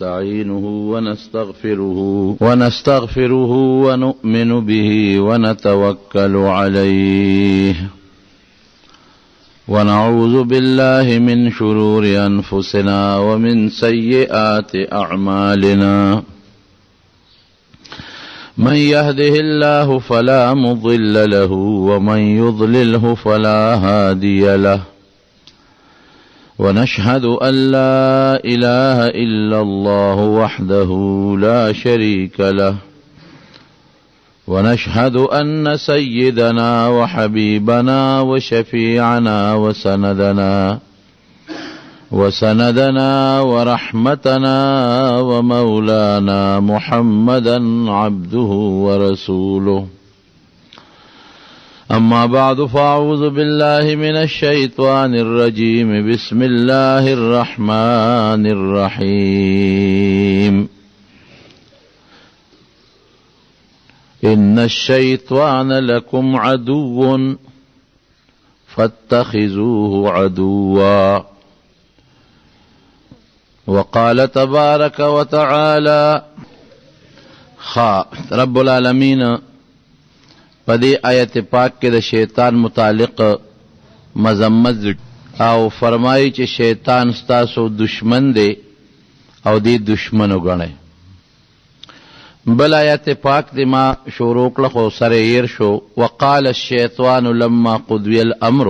ونستعينه ونستغفره ونؤمن به ونتوكل عليه ونعوذ بالله من شرور أنفسنا ومن سيئات أعمالنا من يهده الله فلا مضل له ومن يضلله فلا هادي له ونشهد أن لا إله إلا الله وحده لا شريك له ونشهد أن سيدنا وحبيبنا وشفيعنا وسندنا ورحمتنا ومولانا محمدا عبده ورسوله أما بعد فأعوذ بالله من الشيطان الرجيم بسم الله الرحمن الرحيم إن الشيطان لكم عدو فاتخذوه عدوا وقال تبارك وتعالى رب العالمین پدی آیت پاک کے دا شیطان متعلق مذمت او فرمائی چی شیطان ستاسو دشمن دے او دی دشمنو گنے بل آیت پاک دی ما شروع لخو سر ایر شو وقال الشیطان لما قضی الامر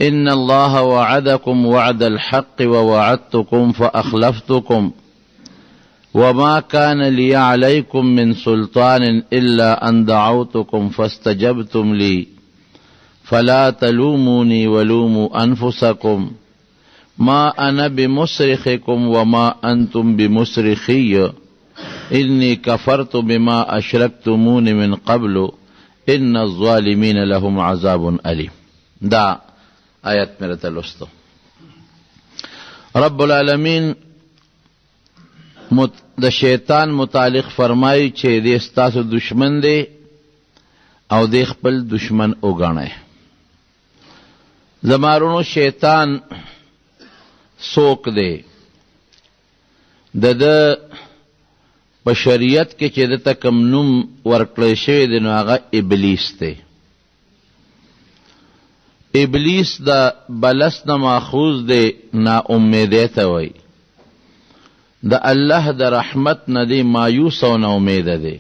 ان اللہ وعدکم وعد الحق ووعدتکم فاخلفتکم وما كان لي عليكم من سلطان إلا أن دعوتكم فاستجبتم لي فلا تلوموني ولوموا أنفسكم ما أنا بمصرخكم وما أنتم بمصرخي إني كفرت بما أشركتمون من قبل إن الظالمين لهم عذاب أليم. دا آیت میرے تلوستو رب العالمین د شیطان متعلق فرمائی چې دې ستاسو دشمن دی او دې خپل دشمن وګڼئ. زمارونو شیطان څوک دی؟ د په شریعت کې چې دته کوم نوم ورکړی شوی دی نو هغه ابلیس دی. ابلیس د بلس نه ماخوذ دی، نا امیدی ته وایي. د الله د رحمت نه دی مایوس او نا امید دی.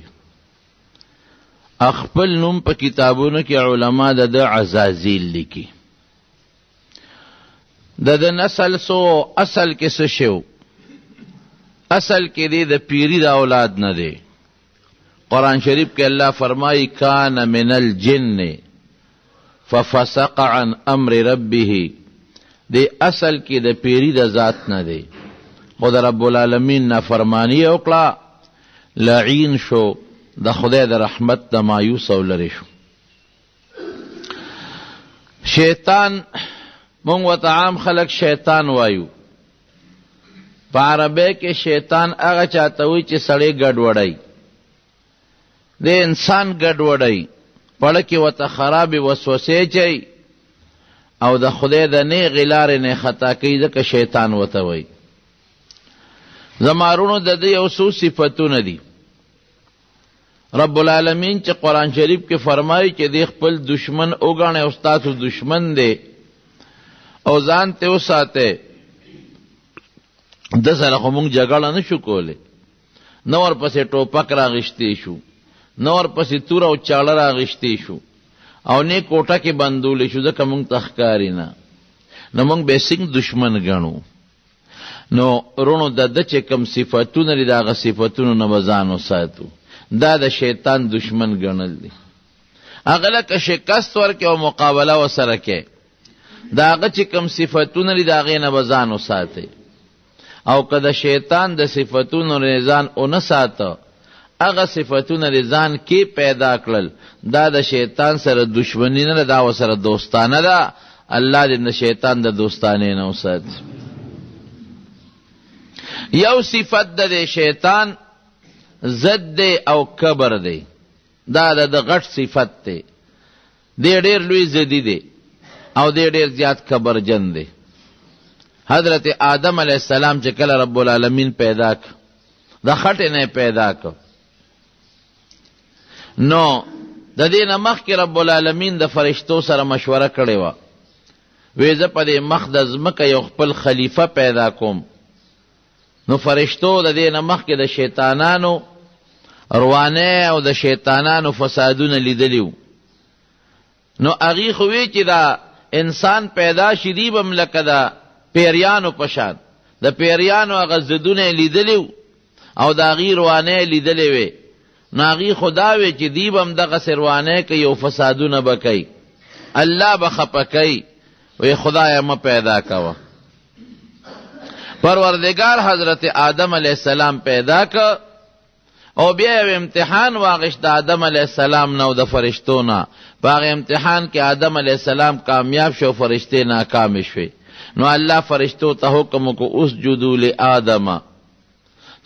خپل نوم په کتابونو کې علما د عزازیل لیکي. د نسل سو اصل کې څه شو؟ اصل کې دی د پیری د اولاد نه دی. قرآن شریف کې الله فرمایي کان من الجن ففسق عن امر ربه. دی اصل کې د پیری د ذات نه دی، خود رب العالمین نافرمانی وکړه، لعین شو، د خدای د رحمت د مایوس او لرې شو. شیطان مونږ ورته عام خلک شیطان وایو. په عربی کې شیطان هغه چاته وایي چې سړی ګډوډی، د انسان ګډوډی پړه کې ورته خرابې وسوسې چي او د خدای د نیغې لارې نه خطا کوي، ځکه شیطان ورته وایي. زمارونو د دې یو څو صفتونه دي. رب العالمین چې قرآن شریف کې فرمایي چې دی خپل دشمن وګڼئ او ستاسو دشمن دی او ځان ته وساتئ. د سره خو مونږ جګړه نه شو کولی، نه ورپسې ټوپک راغشتی شو، نه ورپسې تور او چاړه راغشتی شو او نه کوټه کې بندولی شو، ځکه مونږ ته ښکاري نه. نو مونږ به څنګه دشمن ګڼو؟ نو رونو د چې کم صفتونه لري د هغه صفتونو نه به ځان وساتو. دا د شیطان دشمن ګڼل دي. هغه لکه شکست ورکې او مقابله ورسره کې، د هغه چې کم صفتونه لري د هغې نه به ځان وساتئ. او که د شیطان د صفتونو نه ځان ونه ساته، هغه صفتونه لري ځان کې پیدا کړل، دا د شیطان سره دشمنی نه ده، دا ورسره دوستانه ده. الله دې د شیطان د دوستانې نه وساتي. یو صفت د شیطان ضد دی او کبر دی. دا د غټ صفت دی. دی ډیر لوی ضدی دی او دی ډیر زیات کبرجن دی. حضرت آدم علیہ السلام چې کله رب العالمین پیدا ک د خټې نه پیدا ک نو د دې نه مخکې رب العالمین د فرشتو سره مشوره کړې وه وی زه په دې مخ د ځمکه یو خپل خلیفه پیدا کوم نو فرشتو د دې نه مخکې د شیطانانو روانه او د شیطانانو فسادونه لیدلی وو نو هغې خو وی چې دا انسان پیدا شي دی به م لکه د پیریانو په شان د پیریانو هغه ضدونه لیدلی وو او د هغې روانه لیدلی وې نو هغې خو دا وی چې دی به م دغسې روانه کوي او فسادونه به کوي الله به خفه کوي وی خدای ما پیدا کوه پروردگار حضرت آدم علیہ السلام پیدا که او بیا یو امتحان واغشت د آدم علیہ السلام نو د فرشتو نه په هغه امتحان کې آدم علیہ السلام کامیاب شو فرشتې ناکام شوې نو الله فرشتو ته حکم وکړو اسجدوا لآدم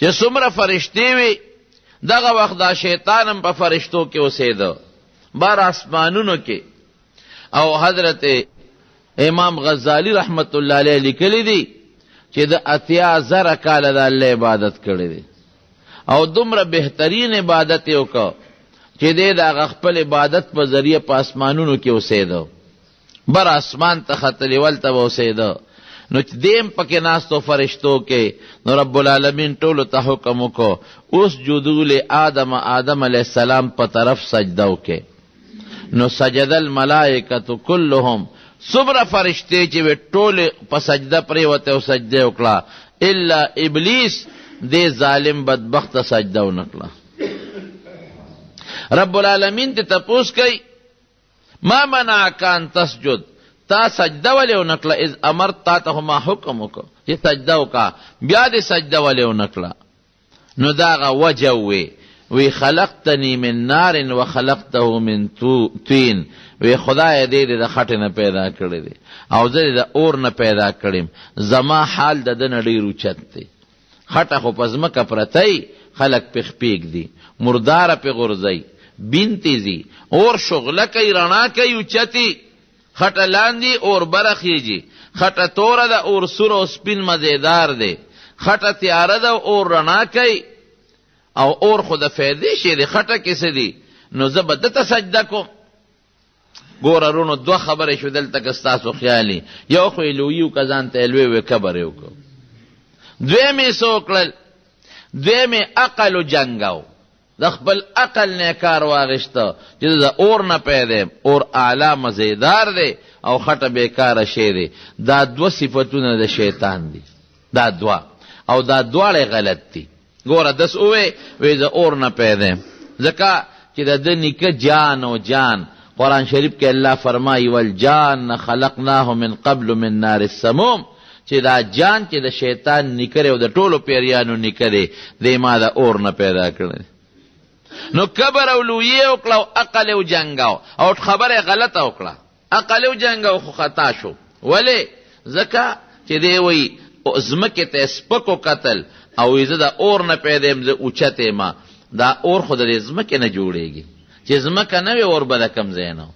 چې څومره فرشتې وي دغه وخت دا شیطان هم په فرشتو کې اوسېده بار آسمانونو کې او حضرت امام غزالی رحمت الله علیه لیکلی دی چې د 80,000 کاله د الله عبادت کړی دی او دومره بهترین عبادت یې وکړ چې دی د هغه خپل عبادت په ذریعه په اسمانونو کې اوسېده بر اسمان ته ختلی ولته به اوسېده نو چې دیم پکې ناستو فرشتو کې نو رب العالمین ټولو ته حکم وکړو اسجدوا لآدم آدم علیہ السلام په طرف سجده وکړي نو سجد الملائکة کلهم صبر فرشتے چې وی ټول په سجده پریوته او سجده وکړه الا ابلیس دې ظالم بدبخت سجده ونکړه رب العالمین ته تپوس کوي ما منعک ان تسجد تا سجده ولې ونکړه اذ امرت ته ما حکم وکړه چې سجده وکړه بیا دې سجده ولې ونکړه نو داغه وجه وی خلقتنی من نار وخلقته من طین وی خدای دې د خټې نه پیدا کړی دی او زه د اور نه پیدا کړیم زما حال د ده نه ډېر اوچت دی خټه خو په ځمکه پرتی خلک پې خپېږدي مرداره پې غورځئ بین تیزي اور شغله کوي رڼا کوي اوچتي خټه لاندې اور بره خیږي خټه توره ده اور سور او سپین مزیدار دی خټه تیاره ده اور رڼا کوي او اور خو د فیدې شی دی خټه کې څه دی نو زه به دته سجده کوم ګوره رونو دوه خبرې شو دلته که ستاسو خیالي یو خو یې لویي وکړه ځان ته یې لوی وی کبر یې وکړو دویم یې څه وکړل دویم یې عقل و جنګو د خپل عقل نه کار واغېسته چې د اور نه پیدا اور اعلی مزیدار دی او خټه بیکاره شی دی دا دوه صفتونه د شیطان دي دا دوه او دا دواړه غلط دي ګوره دس اوې وی د اور نه پیدا ځکه چې د ده نیکه جان او جان قرآن شریف کې الله فرمایي والجان خلقناه من قبل من نار السموم چې دا جان چې د شیطان نیکه او د ټولو پیریانو نیکه دی دی ما د اور نه پیدا کړی نو کبر او لویې وکړه او عقل یې وجنګاو او خبره غلطه وکړه عقل یې وجنګاو خو خطا شو ولې ځکه چې دی وایي ځمکې ته سپکو قتل او زه د اور نه پیدا یم زه اوچت یم دا اور خو د دې ځمکې نه جوړېږي چې ځمکه نه وي اور به د کم ځای نه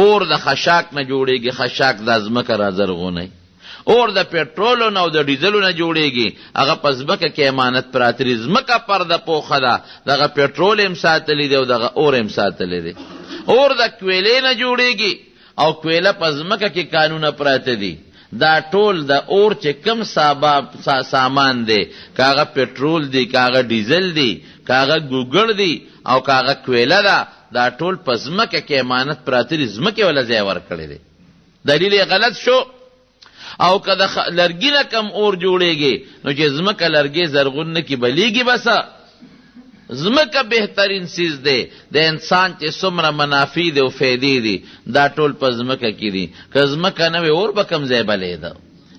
اور د خشاک نه جوړېږي خشاک دا ځمکه رازرغونی اور د پټرولو نه او د ډیزلو نه جوړېږي هغه په ځمکه کې امانت پراته دي ځمکه پرده پوخه ده دغه پټرول هم ساتلی دی او دغه اور هم ساتلی دی اور د کویلې نه جوړېږي او کویله په ځمکه کې کانونه پراته دي دا ټول د اور چې کم سامان دی کاغه پټرول دی کاغه ډیزل دی کاغه ګوګړ دی او کاغه کویله ده دا ټول په ځمکه کې امانت پراته دي ځمکې ولا ځای ورکړی دی دلیل یې غلط شو او که د لرګي نه کم اور جوړېږي نو چې ځمکه لرګي زرغون نه کې بلیږي بسه ځمکه بهترین سیز دی د انسان چې څومره منافع دی او فایدې دي دا ټول په ځمکه کې دي که ځمکه نه وي اور به کم ځای بلیده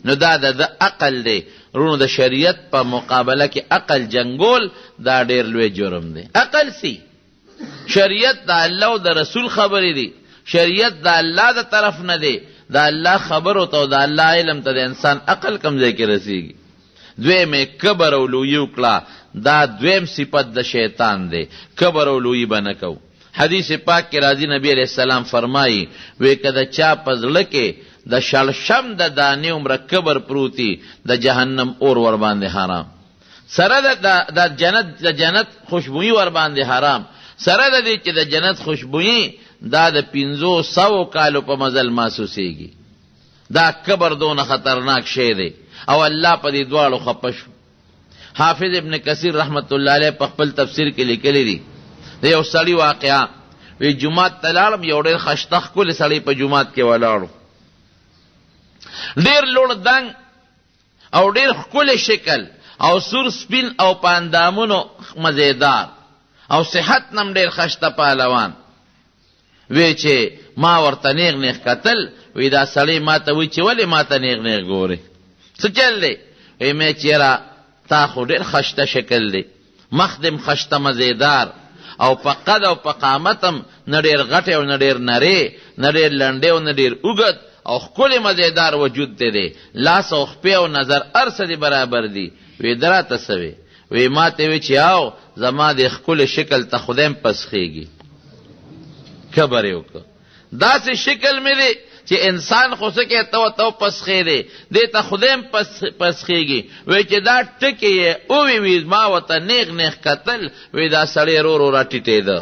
نو دا د عقل دی رونو د شریعت په مقابله کې عقل جنګول دا ډېر لوی جرم دی عقل سی شریعت د الله او د رسول خبرې دي شریعت د الله د طرف نه دی د الله خبرو ته او د الله علم ته د انسان عقل کم ځای کې رسیږي دویم کبر او لویي وکړه دا دویم صفت د شیطان دی کبر او لویي به نه کوو حدیث پاک کې راځي نبی علیہ السلام فرمایي وی که د چا په زړه کې د شلشم د دانې عمره کبر پروتی د جهنم اور ور باندې حرام، سره د جنت خوشبوئی ور باندې حرام، سره د دې چې د جنت خوشبوئی دا د 500 کالو په مزل محسوسېږي. دا کبر دونه خطرناک شی دی او الله په دې دواړو خپه شو. حافظ ابن کثیر رحمت الله علیه په خپل تفسیر کې لیکلی دی د یو سړي واقعا، وی جمعات ته لاړم، یو ډېر خشته ښکلی سړی په جمعات کې ولاړو، ډېر لوړ دنګ او ډېر ښکلی شکل او سور سپین او په اندامونو مزیدار او صحت نم ډېر خشته پهلوان. وی چې ما ورته نیغ نیغ کتل، وی دا سړی ما ته وی چې ولې ما ته نیغ نیغ ګورې، څه چل دی؟ وی مې چېره تا خو ډېر خشته شکل دی، مخ دم خشته مزیدار او په قد او په قامتم نه ډېر غټې او نه ډېر نرې، نه ډېر لنډې او نه ډېر اوږد او ښکلی مزیدار وجود دی، لاس او خپې او نظر هر څه دې برابر دي. وی دا راته څه وی؟ وی ما ته وی چې او زما د ښکلي شکل ته خدایم پسخېږي. کبر یې وکړه، داسې شکل مې دی چې انسان خو څه کې تو پسخې دی، دې ته خدایم پسخېږي. وی چې دا ټکې یې ووی، ما ورته نیغ نیغ کتل، وی دا سړی رو رو راټیټېده،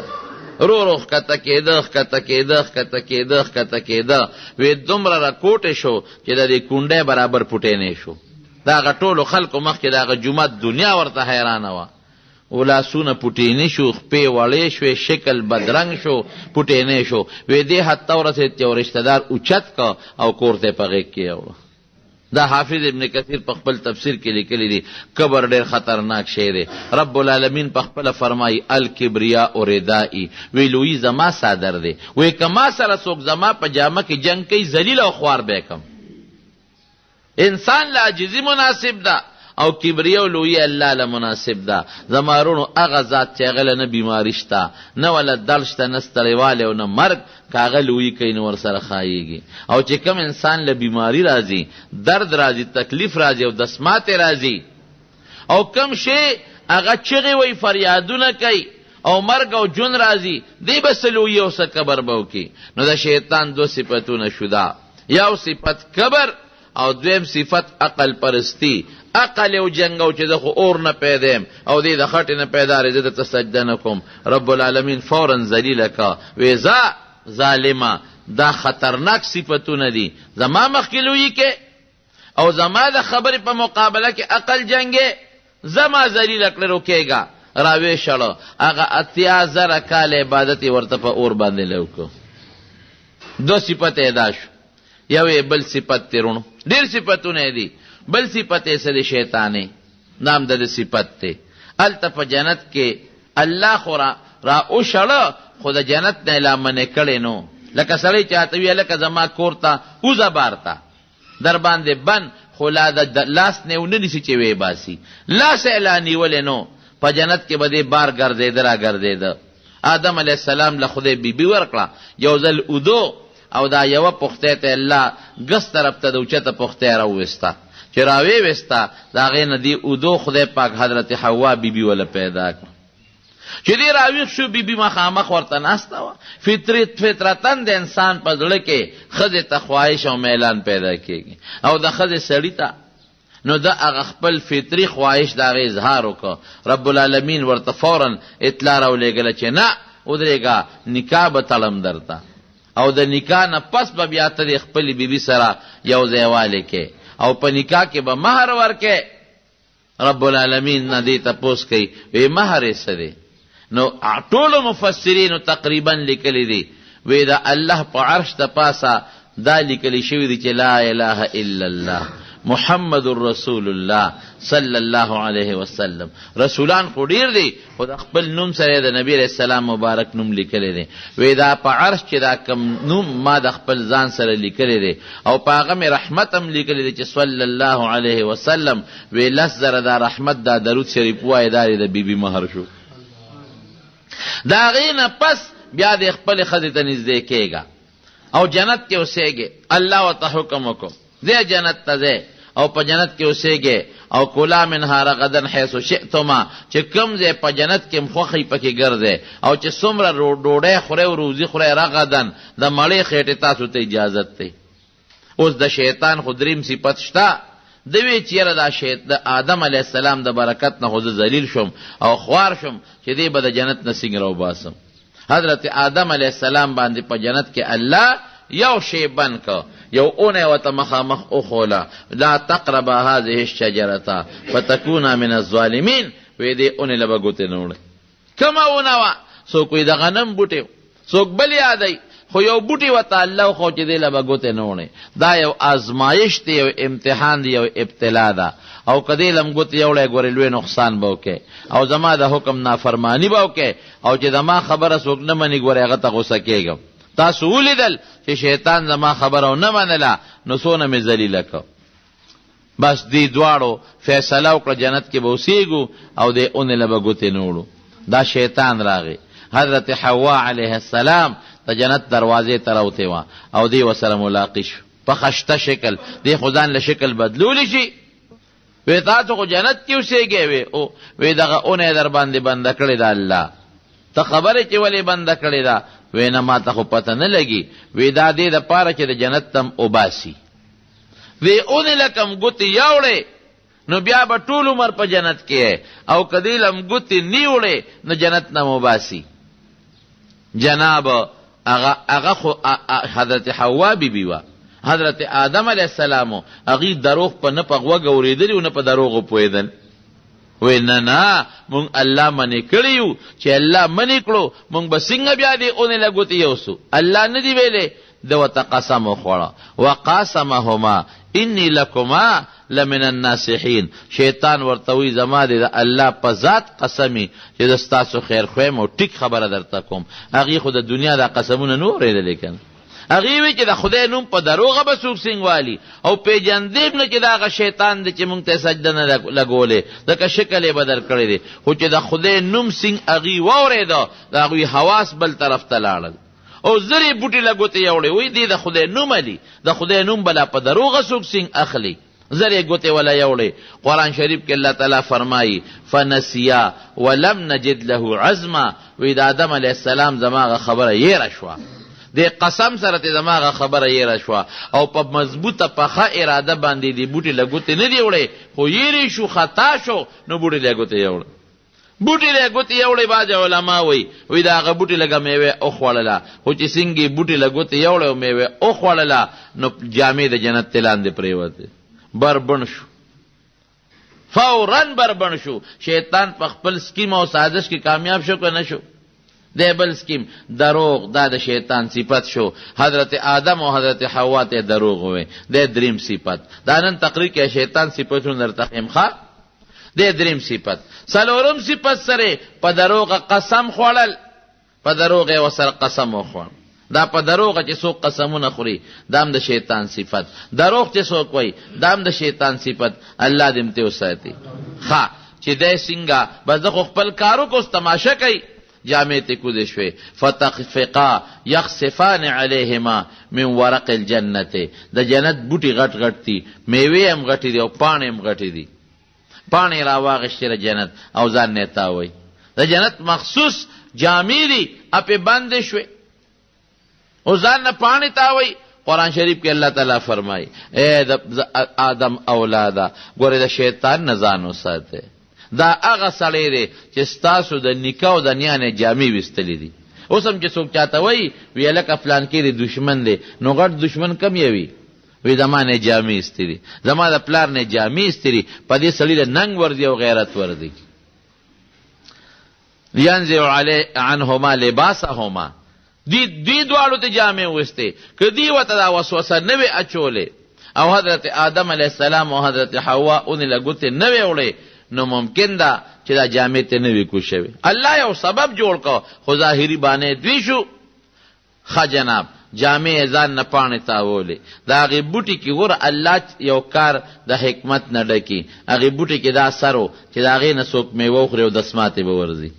رو رو ښکته کېده ښکته کېده ښکته کېده ښکته کېده، وی دومره راکوټې شو چې د دې کونډۍ برابر پوټینې شو. د هغه ټولو خلکو مخکې د هغه جومات دنیا ورته حیرانه وه. ولاسونه پوټینې شو، خپې وړې شوې، شکل بدرنګ شو، پوټینې شو. وی دې حد ته ورسېد چې یو رشته دار اوچت که او کور ته یې په غېږ کې یوړه. دا حافظ ابن کثیر په خپل تفسیر کې لیکلی دی کبر ډېر خطرناک شی دی. رب العالمین په خپله فرمایي الکبریا او ردائی، وی لویي زما صادر دی، وی که ما سره څوک زما په جامه کې جنګ کوي ذلیل او خوار به کم. انسان له عاجزي مناسب ده او کبریا او لویي الله له مناسب ده. زمارونو هغه ذات چې هغه له نه بیماري شته، نه ولا درد شته، نه ستړیوالی او نه مرګ، که هغه لویي کوي نو ورسره ښایېږي. او چې کوم انسان له بیماري راځي، درد راځي، تکلیف راځي او دسماتې راځي او کم شی هغه چغې وی فریادونه کوي او مرګ او جون راځي، دی به څه لویي او څه کبر به وکړي. نو د شیطان دو صفتونه شو، دا یو صفت کبر او دویم صفت عقل پرستی. عقل او جنگ او چې د خو اور نه پیدایم او دی د خټې نه پیدا رې زه ته سجده نه کوم. رب العالمین فوراً ذلیله کا، وی زه ظالمه، دا خطرناک صفتونه دي. زما مخکې لویي کې او زما د خبرې په مقابله کې عقل جنګې، زما ذلیله کړې روکېږه، راوې شړه. هغه 80,000 کال عبادت یې ورته په اور باندې لوکو. دو صفت ادا شو، یو یې بل صفت تیرونو، ډېر صفتونه دي. بل صفت یې څه دی؟ شیطانې نام د صفت دی. هلته په جنت کې الله خو را وشړه، خو د جنت نه لا منې کړې نو. لکه سړی چاته وي لکه زما کور ته وځه بار ته، در باندې بند، خو لا د لاس نه ونه نیسي چې وی باسي، لاس یې لا نیولې نو. په جنت کې به دې بار ګرځېده را ګرځېده. آدم علیه السلام له خدای بیبي ورکړه یو ځل اودو، او دا یوه پختې ته الله ګس طرف ته د اوچته پختې راوویسته. چې راوی وستا د هغې نه دې اودو خدای پاک حضرت حوا بیبي وله پیدا کړه. چې دې راویښ شو، بیبي مخامخ ورته ناسته وه. فطرتاً د انسان په زړه کې ښځې ته خواهش او میلان پیدا کېږي او د ښځې سړي ته، نو د هغه خپل فطري خواهش د هغې اظهار وکړه. رب العالمین ورته فوراً اطلاع راولېږله چې نه ودرېږه، نکاح به تړم درته، او د نکاح نه پس به بیا ته د خپلې بیبي سره یو ځای والی کې او په نکاح کې به مهر ورکې. رب العالمین نه دې تپوس کوي وی مهر یې څه دی؟ نو ټولو مفسرینو تقریبا لیکلی دی، وی دا الله په عرش د پاسه دا لیکلی شوي دی چې لا اله الا الله محمد رسول الله صلی الله علیه وسلم. رسولان خو ډیر دی، خو د خپل نوم سره د نبی علیہ السلام مبارک نوم لیکلی دی. وی دا په عرش چې دا کم نوم ما د خپل ځان سره لیکلی دی او په هغه مې رحمت هم لیکلی دی چې صلی الله علیه وسلم. وی 10,000 دا رحمت دا درود شریف وایي، دا د بیبي مهر شو. د هغې نه پس بیا د خپلې ښځې ته نږدې کېږه او جنت کې اوسېږې. الله ورته حکم وکړو ځې جنت ته ځې او په جنت کې اوسېږې او کلا منها رغدا حیث شئتما، چې کوم ځای په جنت کې خوښئ پکې ګرځئ او چې څومره ډوډۍ خورئ او روزي خورئ رغدن، د مړې خېټې تاسو ته اجازت دی. اوس د شیطان خو دریم صفت شته، دوی چیرې د آدم علیه السلام د برکت نه خو زه ذلیل شم او خوار شم چې دی به د جنت نه څنګه راوباسم. حضرت آدم علیه السلام باندې په جنت کې الله یو شی بند که، یو اونه ورته مخامخ اخوله، لا تقربا هذه الشجرة فتکونا من الظالمین، وی دې اونې له به ګوتې نه وړئ. کومه اونه وه؟ څوک وی د غنم بوټی، څوک بل یادی، خو یو بوټی ورته الله خو چې دی له به ګوتې نه وړئ. دا یو آزمایش دی، یو امتحان دی، یو ابتلا ده. او که دې لم ګوتې یوړی ګورې لوی نقصان به وکې او زما د حکم نافرمانی به وکې، او چې زما خبره څوک نه مني ګورې هغه ته غوسه کېږم. تاسو ولیدل چې شیطان زما خبره نه منله، نو څونه مې ذلیله که. بس دې دواړو فیصله وکړه جنت کې به اوسېږو او دې اونې له به ګوتې نه وړو. دا شیطان راغی، حضرت حوا علیه السلام د جنت دروازې ته راوتې وه او دې ورسره ملاقات شو په خشته شکل. دې خو ځان له شکل بدلولی شي. وی تاسو خو جنت کې اوسېږئ، وی دغه اونې در باندې بنده کړې ده الله، ته خبرې چې ولې بنده کړې ده؟ وی نه ما ته خو پته نه لګي. وی دا دې دپاره چې د جنت تم اوباسي. وی اونې له کم ګوتې یوړې نو بیا به ټول عمر په جنت کې، او که دې لم ګوتې نه وړې نو جنت نه موباسي. جناب هغه خو حضرت حوا بیبي وه، حضرت آدم علیه السلامو هغې دروغ په نه په غوږ اورېدلي او نه په دروغو پوهېدل. وی نه مونږ الله منې کړی یو، چې الله منې کړو مونږ به څنګه بیا دې اونې له ګوتې یوسو؟ الله نه دی ویلې؟ ده ورته قسم وخوړه، وقاسمهما انی لکما لمن الناصحین. شیطان ورته وی زما دی د الله په ذات قسمی چې زه ستاسو خیر خویم او ټیک خبره درته کوم. هغې خو د دنیا دا قسمونه نه اورېدلې که نه؟ هغې وی چې د خدای نوم په دروغه به څوک سینګوالي او پیژندې نه چې دا هغه شیطان دی چې مونږ ته سجده نه لګولې، ځکه شکل یې بدل کړی دی. خو چې د خدای نوم سینګ هغې واورېده، د هغوی حواس بل طرف ته لاړل او زرې بوټي له ګوتې یوړې. وی دی د خدای نوم علي، د خدای نوم بلا په دروغه څوک سینګ اخلي، زرې ګوتې ولا یوړې. قرآن شریف کې الله تعالی فرمایي فنسیا ولم نجد له عزما. وی د آدم علیه السلام زماغه خبره یېره شوه، د قسم سره ته زماغه خبره یېره شوه او په مضبوطه پخه اراده باندې دی بوټي له ګوتې نه دی وړې، خو یېرې شو، خطا شو، نو بوټي له ګوتې یوړه. بوټي له ګوتې یوړې. بعض علما وی د هغه بوټي لږه میوه وخوړله، خو چې څنګه بوټي له ګوتې یوړې او میوه وخوړله نو جامې د جنت ته لاندې پرېوتې، بربند شو، فوراً بربند شو. شیطان په خپل سکیم او سازش کې کامیاب شو که نه شو؟ دی بل سکیم دروغ، دا د شیطان صفت شو. حضرت آدم او حضرت حوا ته دروغ وی، دی دریم صفت. دا نن تقریر کې شیطان صفتونه درته ښیم ښه؟ دی دریم صفت. څلورم صفت سره په دروغه قسم خوړل، په دروغ یې ورسره قسم وخوړ. دا په دروغه چې څوک قسمونه خوري دا هم د شیطان صفت. دروغ چې څوک وایي دا هم د شیطان صفت. الله دې مته وساتي. ښه چې دی څنګه بس د خو خپل کارو کو تماشه کوي، جامې ته کوزې شوې. فتخفقا یخصفان علیهما من ورق الجنت. د جنت بوټي غټ غټ دي، میوې هم غټې دي او پاڼې هم غټې دي. پاڼې را واغېستې د جنت او ځان نه تاوی. د جنت مخصوص جامې دي اپې بندې شوې او ځان نه پاڼې تاوی. قرآن شریف کې الله تعالی فرمایي اے د آدم اولاده ګورې د شیطان نه ځان وساتئ. دا هغه سړی دی چې ستاسو د نیکه او د نیانې جامې ویستلې دي. اوس هم چې څوک چاته وایي وی هلکه فلان کې دی دشمن دی، نو غټ دشمن کم یې وي؟ وی زما نه جامې ایستې دي، زما د پلار نه جامې ایستې دي. په دې سړي له ننګ ورځي او غیرت ورځي. ینزع عنهما لباسهما. دی دواړو ته جامې ویستې، که دی ورته دا وسوسه نه وې اچولې او حضرت آدم علیه السلام او حضرت حوا اونې له ګوتې نه وې وړې، نو ممکن ده چې دا جامې ته نه وي کوشوي. الله یو سبب جوړ کو، خو ظاهري باندې دوی شو. ښه جناب جامې ځان نه پاڼې تاولې. د هغې بوټي کې ګوره الله یو کار د حکمت نه ډکي. هغې بوټي کې دا اثر و چې د هغې نه څوک میوه وخوري او دسماتې به ورځي.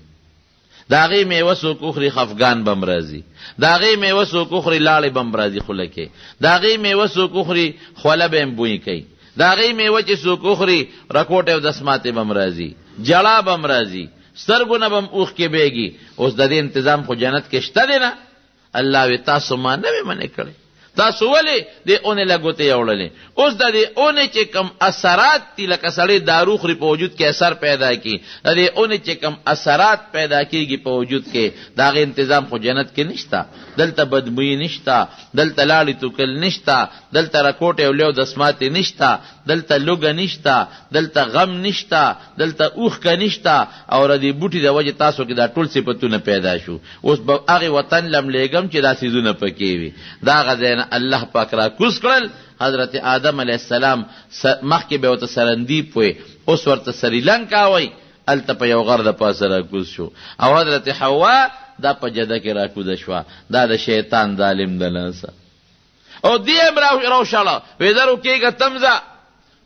د هغې میوه څوک وخوري خفګان به م راځي. د هغې میوه څوک وخوري لاړې به م راځي خوله کې. د هغې میوه څوک وخوري خوله به م بوی کوي. د هغې میوه چې څوک وخوري رکوټې او دسماتې به م راځي، جړا به م راځي، سترګو نه به م اوښکې بیږي. اوس د دې انتظام خو جنت کې شته دی نه؟ الله وی تاسو ما نه وې منې کړی، تاسو ولې د اونې لګوتې یوړلې؟ اوس د دې اونې چې کم اثرات دي لکه سړی دارو خوري په وجود کې اثر پیدا کی، د دې اونې چې کم اثرات پیدا کیږي په وجود کې د هغې انتظام خو جنت کې نشته. دلته بدبویي نشته، دلته لاړې توکل نشته، دلته رکوټې او لیو دسماتې نشته، دلته لوږه نشته، دلته غم نشته، دلته اوښکه نشته. او د دې بوټي د وجې تاسو کې دا ټول صفتونه پیدا شو. اوس به هغې وطن لم لیږم چې دا څیزونه پکې وي. دا هغه ځای نه الله پاک را کوز کړل. حضرت آدم علیه السلام مخکې به ورته سرندیب وی، اوس ورته سریلنکا وی، هلته په یو غر د پاسه را کوز شو. او حضرت حوا دا په جده کې را کوزه شوه. دا د شیطان ظالم د لاسه. او دی هم راوشاله وی زه روکېږه تمځه.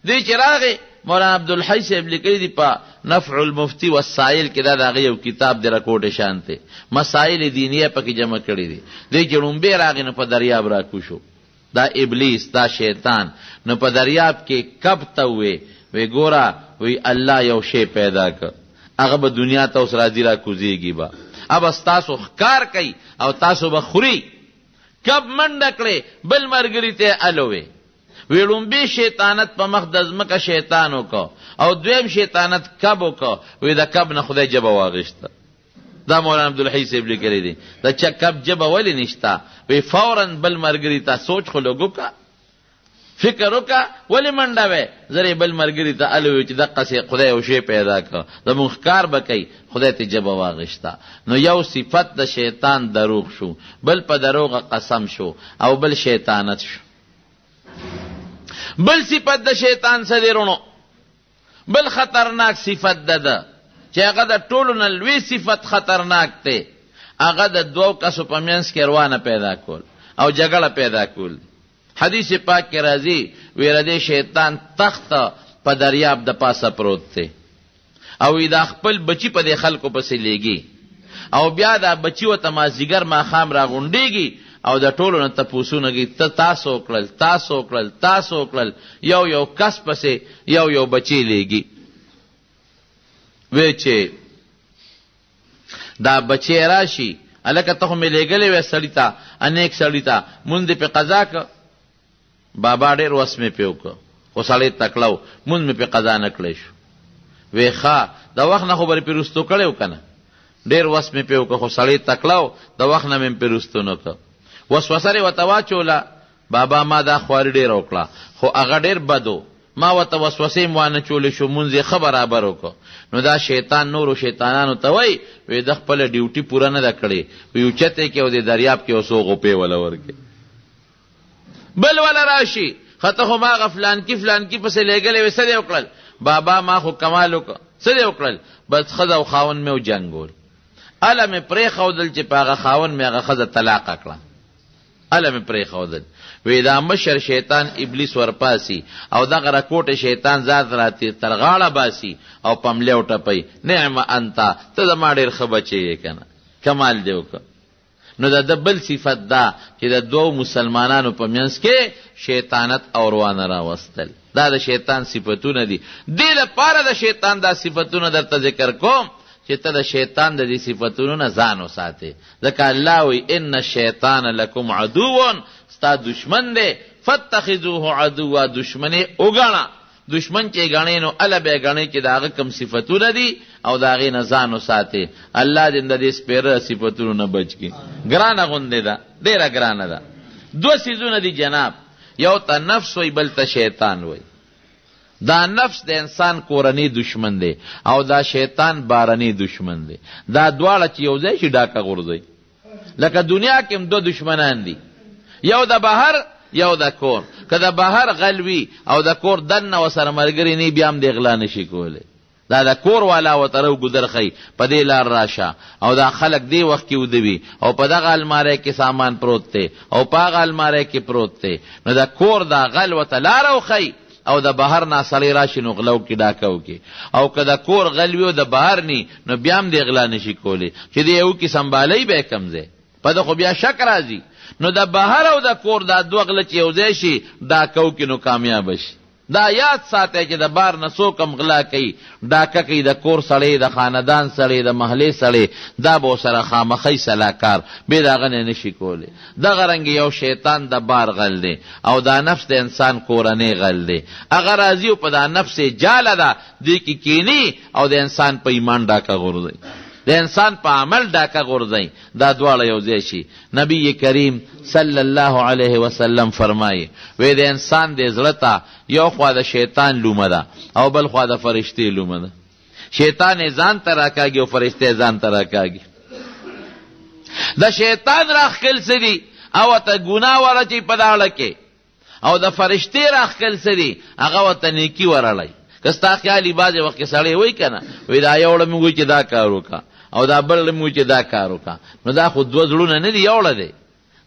دی چې راغې مولانا عبدالحی صاحب لیکلي دي په نفع المفتی والسائل کې دا د هغې یو کتاب دی رکوټې شانتې مسائل دینیه پکې جمع کړي دي. دی چې ړومبې راغې نو په دریاب را کوشو. دا ابلیس دا شیطان نو په دریاب کې کب ته وی ګوره وی الله یو شی پیدا که هغه به دنیا ته اوس راځي را کوزیږي به اب ستاسو ښکار کوي او تاسو به خوري. کب منډه کړې بل ملګري ته الوې وی ړومبې شیطانت په مخ د ځمکه شیطان وکړه او دویم شیطانت کب وکړه. وی د کب نه خدای جبه واغېسته. دا مولانا عبدالحی صاحب لیکلی دی. دا چا کب جبه ولې نشته؟ وی فوراً بل ملګري ته سوچ خو لږ وکړه، فکر وکړه، ولې منډه وی؟ زرې بل ملګري ته الوی چې دقسې خدای یو شی پیدا کړه زمونږ ښکار به کوي، خدای ته جبه واغېسته. نو یو صفت د شیطان دروغ شو، بل په دروغه قسم شو، او بل شیطانت شو. بل صفت د شیطان څه دی رونو؟ بل خطرناک صفت ده چې هغه د ټولو نه لوی صفت خطرناک دی. هغه د دوو کسو په منځ کې روانه پیدا کول او جګړه پیدا کول. حدیث پاک کې راځي ویره دی شیطان تخت په دریاب د پاسه پروت دی او دا خپل بچی په دې خلکو پسې لیږي او بیا دا بچی ورته مازدیګر ماښام راغونډېږي او د ټولو نه تپوسونه کوي تاسو کړل یو کس پسې یو بچی لیږي. وی چې دا بچی راشي هلکه ته خو مې لیږلی وی سړي ته انیک سړي ته مونږ دې پې قضا که بابا ډېر وس مې پې وکړه خو سړی تکړه و مونږ مې پې قضا نه کړی شو. وی ښه د وخت نه خو به پې رستو کړی و که نه ډېر وس مې پې وکړه خو سړی تکړه و د وخت نه مې پې رستو نه کړه. وسوسه یې ورته واچوله بابا ما دا خواري ډېره وکړه خو هغه ډېر بد و ما ورته وسوسې م وانه چولې شو مونځ یې ښه برابر وکړه. نو دا شیطان نورو شیطانانو ته وایي وی د خپله ډیوټي پوره نه ده کړې وی اوچتې کې او د دریاب کې اوسو غوپې وله ورکې. بل وله راشي ښه ته خو ما هغه فلانکي پسې لیږلی وی څه دې وکړل؟ بابا ما خو کمال وکړه. څه دې وکړل؟ بس ښځه او خاوند مې وجنګول، هله مې پرېښودل چې په هغه خاوند مې هغه ښځه طلاقه کړه، هله مې پرېښودل. وی دا مشر شیطان ابلیس ورپاسي او دغه رکوټه شیطان ذات راتی تر غاړه باسي او پملې وټپي نعم انت ته زما ډېر ښه بچی یې که نه کمال دې وکړه. نو د بل صفت دا چې د دوو مسلمانانو په منځ کې شیطانت او روانه راوستل. دا د شیطان صفتونه دي. دې لپاره د شیطان دا صفتونه درته ذکر کوم چې ته د شیطان د دې صفتونو نه ځان وساتې. ځکه الله وی ان الشیطان لکم عدو ستا دشمن دی فاتخذوه عدوا دشمنې وګڼه. دشمن چې ګڼې نو اله به ګڼې چې د هغه کوم صفتونه دي او د هغې نه ځان وساتې. الله دې د دې سپېره صفتونو نه بچ کړي. ګرانه غوندې ده، ډېره ګرانه ده. دوه څیزونه دي جناب، یو ته نفس وی بل ته شیطان وی. دا نفس د انسان کورنی دشمن دی او دا شیطان بارنی دشمن دی. دا دواړه چې یو ځای شي ډاکه غورځوي. لکه دنیا کې هم دوه دشمنان دي، یو د بهر یو د کور. که د بهر غل وي او د کور دننه ورسره ملګري نه بیا هم د غلا نشي کولی. دا د کور والا ورته رو ګودر ښیي په دې لار راشه او دا خلک دې وخت کې وده وي او په دغه الماری کې سامان پروت دی او په هغه الماری کې پروت دی. نو د کور دا غل ورته لاره وښیي او د بهر نه سړی راشي نو غلا وکړي ډاکه وکړي. او که د کور غل وي او د بهر نی نو بیا هم د غلا نشي کولی چې دې یو کې سنبالی به یې کم ځای په ده خو بیا شک راځي. نو د بهر او د کور دا دوه غله چې یو ځای شي ډاکه وکړي نو کامیابه شي. دا یاد ساته چې د بار نه څوکم غلا کوي، ډاکه کوي، د کور سړی، د خاندان سړی، د محلې سړی، دا به ورسره خامخی سلاکار بې د هغه نه نشي کولی. دغه رنګ یو شیطان د بار غل دی او دا نفس د انسان کورنۍ غل دی. هغه راځي او په دا نفس جاله ده دې کې کینی او د انسان په ایمان ډاکه غورځوي، د انسان په عمل ډاکه غورځوي. دا دواړه یو ځای شي. نبی کریم صلی الله علیه وسلم فرمایي وی د انسان د زړه ته یو خوا د شیطان لومه ده او بل خوا د فرشتې لومه ده. شیطان یې ځان ته راکاږي او فرشتې یې ځان ته راکاږي. د شیطان راښکل څه دي؟ او ته ګناه ورچوي په داړه کې، او د فرشتې راښکل څه دي؟ هغه ورته نیکي ورړی. که ستا خیال یې بعضې وخت کې سړی وایي که نه، وایي دا یوړه مې وایي چې دا کار وکړه او دا بل مې وایي چې دا کار وکړه، نو دا خو دوه زړونه نه دي، یوړه دی.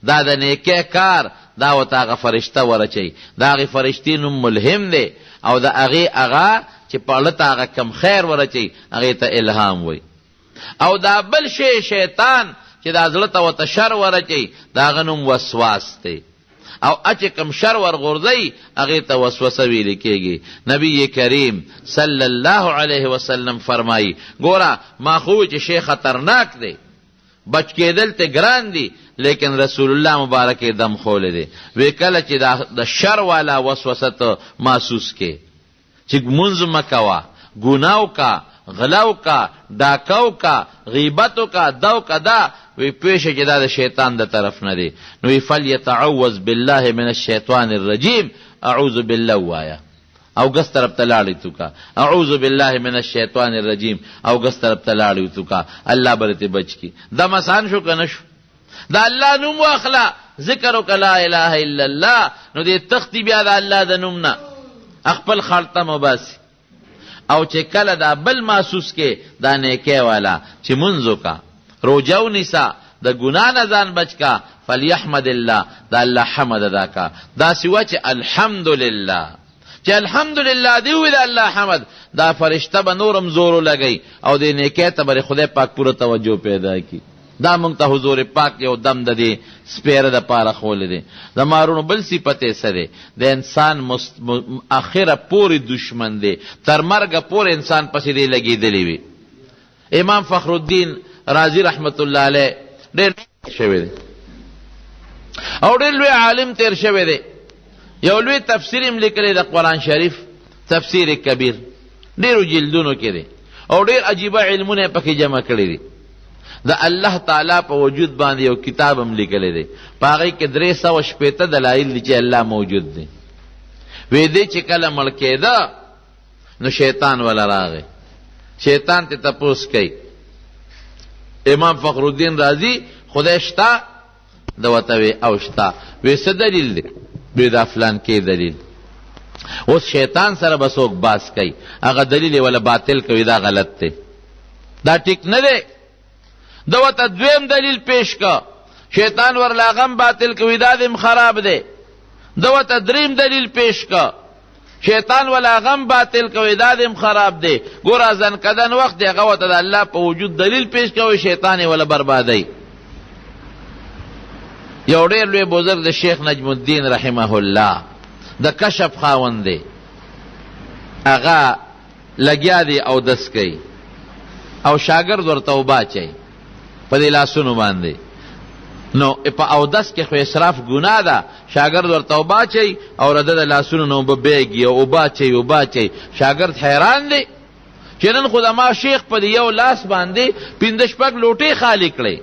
دا د نیکۍ کار دا ورته هغه فرشته ورچوي. د هغې فرشتې نوم ملهم دی او د هغې هغه چې په اړه ته هغه کم خیر ورچوي هغې ته الهام وایي. او دا بل شی شیطان چې دا زړه ته ورته شر ورچوي د هغه نوم وسواس دی. او چې کم شر ورغورځوي هغې ته وسوسه ویل کېږي. نبی کریم صلی الله علیه وسلم فرمایي ګوره ما خو چې شی خطرناک دی، بچ کېدل ته ګران دی، لیکن رسول الله مبارک دم خوله دی. وی کله چې د شر والا وسوسه ته محسوس کې چې منځ مکوه، ګناو کا، غلاو کا، ډاکاو کا، غیبتو کا، دو کا، دا وی پیشه چې دا د شیطان د طرف نه دی. نو وی فلیتعوذ بالله من الشیطان الرجیم، اعوذ بالله وایا او ګس طرف ته لاړې تو کا، اعوذ بالله من الشیطان الرجیم او ګس طرف ته لاړې تو کا، الله برته بچ کی. دا مسان شو کنه شو؟ دا الله نوم واخلا، ذکر وک لا اله الا الله، نو دې تختی بیا د الله د نوم نه خپل خالته مباسي. او چې کله دا بل محسوس کې دا نیکه والا چې منځو کا، روجو نسا، د ګنا نه ځان بچ کا، فلیحمد الله، دا الله حمد ادا کا. دا سوا چې الحمدلله، چې الحمدلله دی وی د الله حمد، دا فرشته به نورم زورو لګی او د نیکه ته بر خدای پاک پوره توجه پیدا کی. دا مونږ ته حضور پاک یو دم د دې سپیره د پاره خول دي. د مارونو بل صفته سره د انسان اخره پوری دشمن دی، تر مرګه پور انسان پسې دی لګیدلی وي. امام فخر الدین رازی رحمت الله علیه ډېر شوی دی او ډېر لوی عالم تیر شوی دی. یو لوی تفسیر هم لیکلی د قرآن شریف، تفسیر کبیر، ډېرو جلدونو کې دی او ډېر عجیبه علمونه پکې جمع کړي دي. د الله تعالی په وجود باندې یو کتاب هم لیکلی دی، په هغې کې 360 دلایل دي چې الله موجود دی. وی دی چې کله مړ کېده نو شیطان ولا راغی، شیطان ته تپوس کوي امام فخر الدین رازی خدای شتا؟ د ورته وی او شتا. وی څه دلیل دی؟ وی دا فلان کې دلیل. اوس شیطان سره به څوک باس کوي، هغه دلیل ولا باطل کوي، دا غلط دی، دا ټیک نه دی. د ورته دویم دلیل پیش کا، شیطان ورله هغه باطل کوي، دا دم خراب دی. د ورته دریم دلیل پیش کا، شیطان ولا غم باطل کوي، دا دم خراب دی. ګوره ځن کدن وخت دی هغه ورته د الله په وجود دلیل پیش کوي، شیطان یې ولا بربادوي. یو ډېر لوی بزرګ د شیخ نجم الدین رحمه الله د کشف خاوند دی، هغه لګیا دی او دس کوي او شاګرد ورته وباچي په دې لاسونو باندې. نو په اودس کې خو اسراف ګناه ده، شاګرد ورته وباچي او رده د لاسونو نو به بیږي او وباچي. شاګرد حیران دی چې نن خو د ما شیخ په یو لاس باندې 5 لوټې خالی کړې،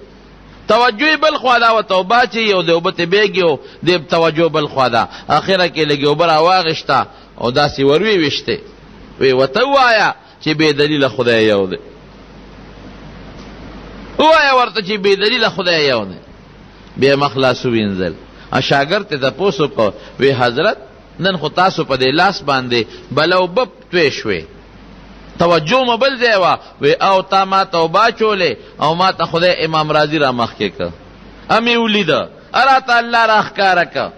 توجه بل خوا ده ورته وباچي او د اوبه ته بیږي او د توجه بل خوا ده. اخره کې لږې اوبه راواغېشته او داسې وروي ویشتې. وی ورته ووایه چې بې دلیله خدای یو دی، ووایه ورته چې بې دلیله خدای یو دی. بیا مخلاصو وینځل. شاګرد ته تپوس وکړ، وی حضرت نن خو تاسو په دې لاس باندې بله اوبه توی شوې، توجه مو بل ځای وه. وی او تا ما ته اوبه اچولې او ما ته خدای امام راضي را مخکې کړ، امې ولیده، راته الله را ښکاره کړ.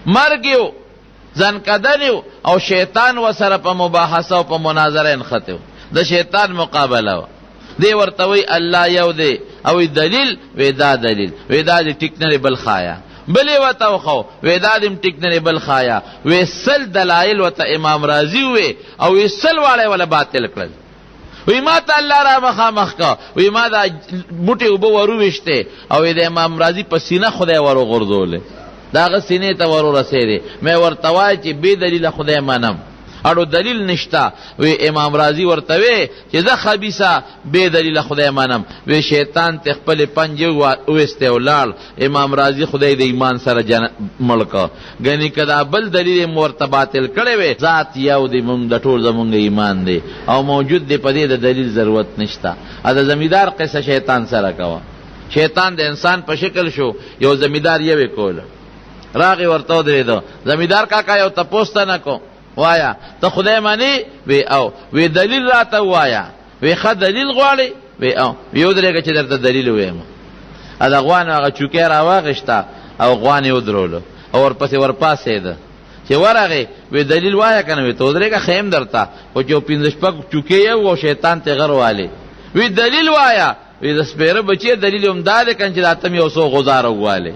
مرګ یو، ځنکدن یو او شیطان ورسره په مباحثه او په مناظره نښتی و، د شیطان مقابله وه. دی ورته وی الله یو دی او دلیل، وی دا دلیل، وی دا دی ټیک نه دی بل خایا. بلې ورته وښو وی دا دې ټیک نه بل خایا وی سل دلایل ورته امام راضي وی او وی سل واړه ولا باطل کړل وی ما ته الله را مخامخ کا وی ما دا بوټي اوبه وروویشته او د امام راضي په سینه خدای ورو غردوله داغه سینې ته ورو رسېده مې ورته وای چې بې دلیله خدای منم اړو دلیل نشتا وی امام راضي ورته وی چې زه خبيثه بې دلیله خدای منم وی شیطان ته خپل پنجه وسته ولال امام راضي خدای د ایمان سره ملک غني کدا بل دلیل مرتبه باطل کړي وی ذات یو دی مونږ د ټول زمونږ ایمان دی او موجود دی په دې د دلیل ضرورت نشتا ا د زمیدار قصه شیطان سره کوا شیطان د انسان په شکل شو یو زمیدار یې وکول راغي ورته درېدو زمیدار کاکا یو تپوسته نکو وایا ته خدای مانی وی او وی دلیل راته وایا وی خا دلیل غواړي وی او یو درېګه چې درته دلیل وایم ا د غوان هغه چوکې را واغښتا او غوان یو درولو او ورپاسې ده چې ورغه وی دلیل وایا کنه وی تو درېګه خیم درته او جو پینځ شپک چوکې یو او شیطان ته غر والی وی دلیل وایا وی د سپیره بچي دلیل هم داده کنه چې راتم یو سو غزار والی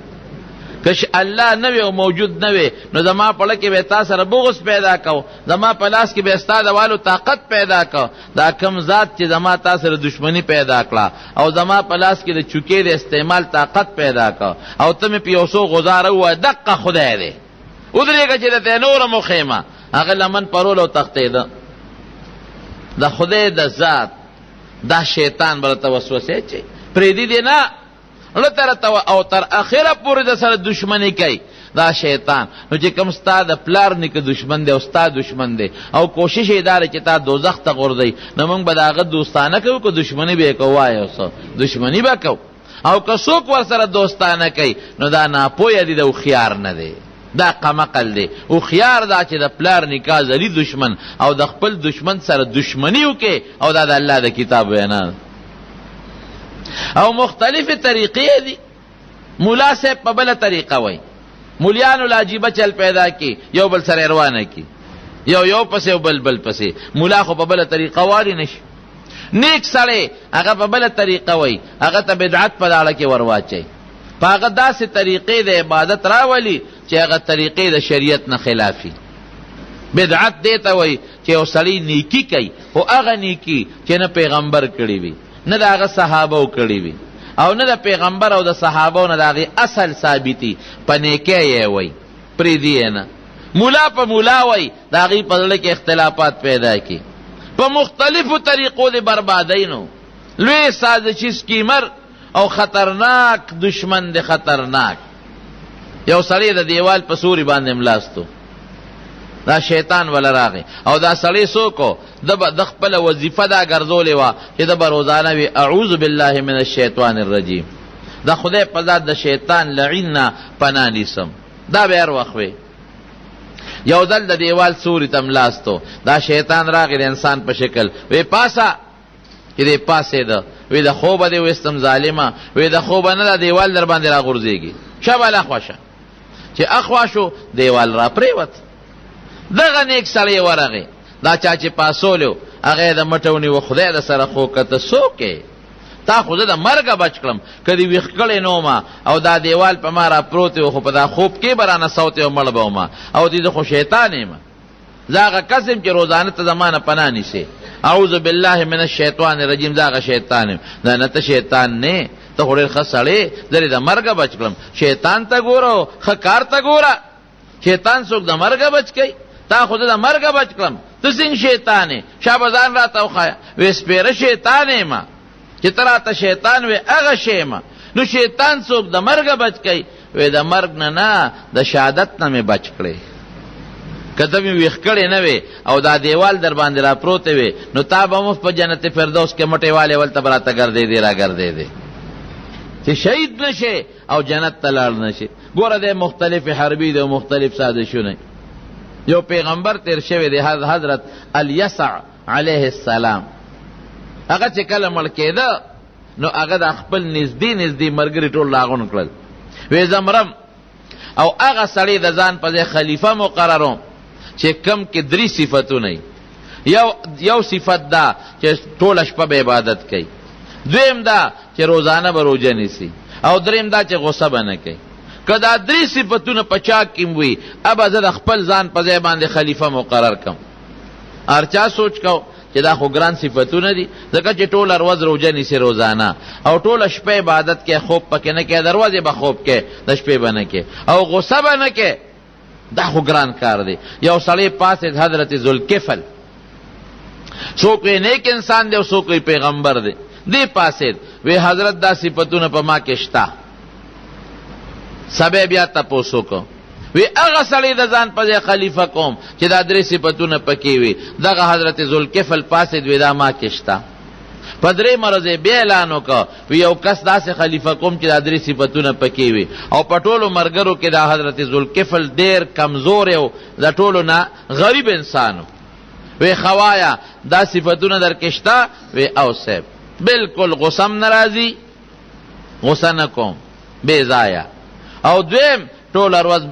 کش الله نوی او موجود نوی نو زما په لکه به تاسو سره بغض پیدا کو زما په لاس کې به استاد والو طاقت پیدا کو دا کم ذات چې زما تاسو سره دشمنی پیدا کړه او زما په لاس کې د چوکې د استعمال طاقت پیدا کو او ته په یوسو غزاره و دقه خدای دې ودرېګه چې ته نور مخیمه هغه لمن پرول او تختې ده د خدای د ذات دا شیطان بل توسوسه چي پریدي دي نه لتر او تر اخره پورې د سره دشمنی کوي دا شیطان نو چې کوم ستا د پلار نیکه دشمن دی او ستا دشمن دی او کوشش یې داره چې تا دوزخ ته غورځوي نو موږ به د هغه دوستانه کوو که دشمني به یې کوو وایو څه دشمني به کوو او که څوک ورسره دوستانه کوي نو دا ناپویه دی د هوښیار نه دی دا قمقل دی هوښیار دا چې د پلار نکاح زلي دشمن او د خپل دشمن سره دشمني وکړي او دا د الله د کتاب وینا او مختلف طریقې دي مولا صاحب په بله طریقه وای مولیانو لاجیبه چل پیدا کی یو بل سره روانه کی یو پسې او بل پسې مولا خو په بله طریقه واري نشي نیک سړی هغه په بله طریقه وای هغه ته بدعت په داړه کې ورواچي په هغه داسې طریقې د عبادت راولي چې هغه طریقې د شریعت نه خلافي بدعت دې ته وای چې یو سړی نیکی کوي خو هغه نیکی چې نه پیغمبر کړی وي نه د هغه صحابه کړي وي او نه د پیغمبر او د صحابه نه د هغې اصل ثابتي په نیکۍ یې وی پرېږدي نه مولا په مولا وی د هغې په زړه کې اختلافات پیدا کړي په مختلفو طریقو د بربادۍ نو لوی سازشي سکیمر او خطرناک دشمن د خطرناک یو سړی د دیوال په سوري باندې ملاستو دا شیطان ولا راغی او دا سړی سوکو د خپل وظیفه دا ګرځولې وه چې د به روزانه وي اعوذ بالله من الشیطان الرجیم د خدای په ذات د شیطان لعین نه پناه نیسم دا به هر وخت وي یو ځل د دیوال سوري ته ملاستو دا شیطان راغی د انسان په شکل وی پاسه چې دی پاسېده وی د خوبه دی وستم ظالمه وی د خوبه نه د دیوال در باندې را غورځېږي شبه اخوا شه چې اخوا شو دیوال را پرېوت دغه نیک سړی ورغی دا چا چې پاسولو هغه د مټونی و خدای د سره خو کته څوک تا خو زه د مرګه بچ کړم که دې ویښ کړی نو ما او دا دیوال په ما را پروت و خو په دا خوب کې به رانه سوت و مړ به وما او دې زه خو شیطان یم زه هغه کس یم چې روزانه ته زما نه پناه نیسې اعوذ بالله من الشیطان الرجیم زه هغه شیطان یم نه نه ته شیطان نه ته خو ډېر ښه سړی زه د مرګه بچ کړم شیطان ته ګوره ښه کار ته ګوره شیطان څوک د مرګه بچ کوي تا خود د مرګه بچ کړم ته څنګه شیطان یې شابه ځان راته وښایه وی سپېره شیطان یم چې ته راته شیطان وی هغه شی یم نو شیطان څوک د مرګه بچ کوي وی د مرګ نه د شهادت نه مې بچ کړی که ته مې ویښ کړی نه وې او دا دیوال در باندې را پروتې وې نو تا به مفت په جنت فردوس کې مټې والې ولته به راته ګرځېدې را ګرځېدې چې شهید نه شي او جنت ته لاړ نه شي ګوره دی مختلف حربي دی او مختلف سازشونه یو پیغمبر تیر شوی دی حضرت الیسع علیه السلام هغه چې کله مړ کېده نو هغه د خپل نږدې ملګري ټول راغون کړل وی زمرم او هغه سړی د ځان په ځای خلیفه مقرروم چې کم کې 3 صفتونه یو صفت دا چې ټوله شپه به عبادت کوي دویم دا چې روزانه به روژه نیسي او دریم دا چې غصه به نه کوي که دا درې صفتونه په چا کې وي ابا زه د خپل ځان په ځای باندې خلیفه مقرر کم. هر چا سوچ کو چې دا خو ګران صفتونه دي، ځکه چې ټوله ورځ روژه نیسي روزانه، او ټوله شپه عبادت کې، خوب پکې نه کې، دروازې به خوب کې، د شپې به نه کې، او غصه به نه کې. دا خو ګران کار دی. یو سړی پاسید حضرت ذوالکفل، څوک یې نیک انسان دی او څوک یې پیغمبر دی، دی پاسید وی حضرت دا صفتونه په ما کې شته. سبه بیا تپوس وکړو، وی هغه سړی د ځان په ځای خلیفه کوم چې دا درې صفتونه پکې وي. دغه حضرت ذوالکفل پاسید وی دا ما کې شته. په درې مرضې بیا اعلان وکړه، وی یو کس داسې خلیفه کوم چې دا درې صفتونه پکې وي. او په ټولو مرګرو کې دا حضرت ذوالکفل ډېر کمزور او د ټولو نه غریب انسانو. وی خوایا دا صفتونه در کې شته؟ وی او صاحب بالکل غصم ناراضي، غصه نه کوم بې ځایه. او دویم ټول ورځ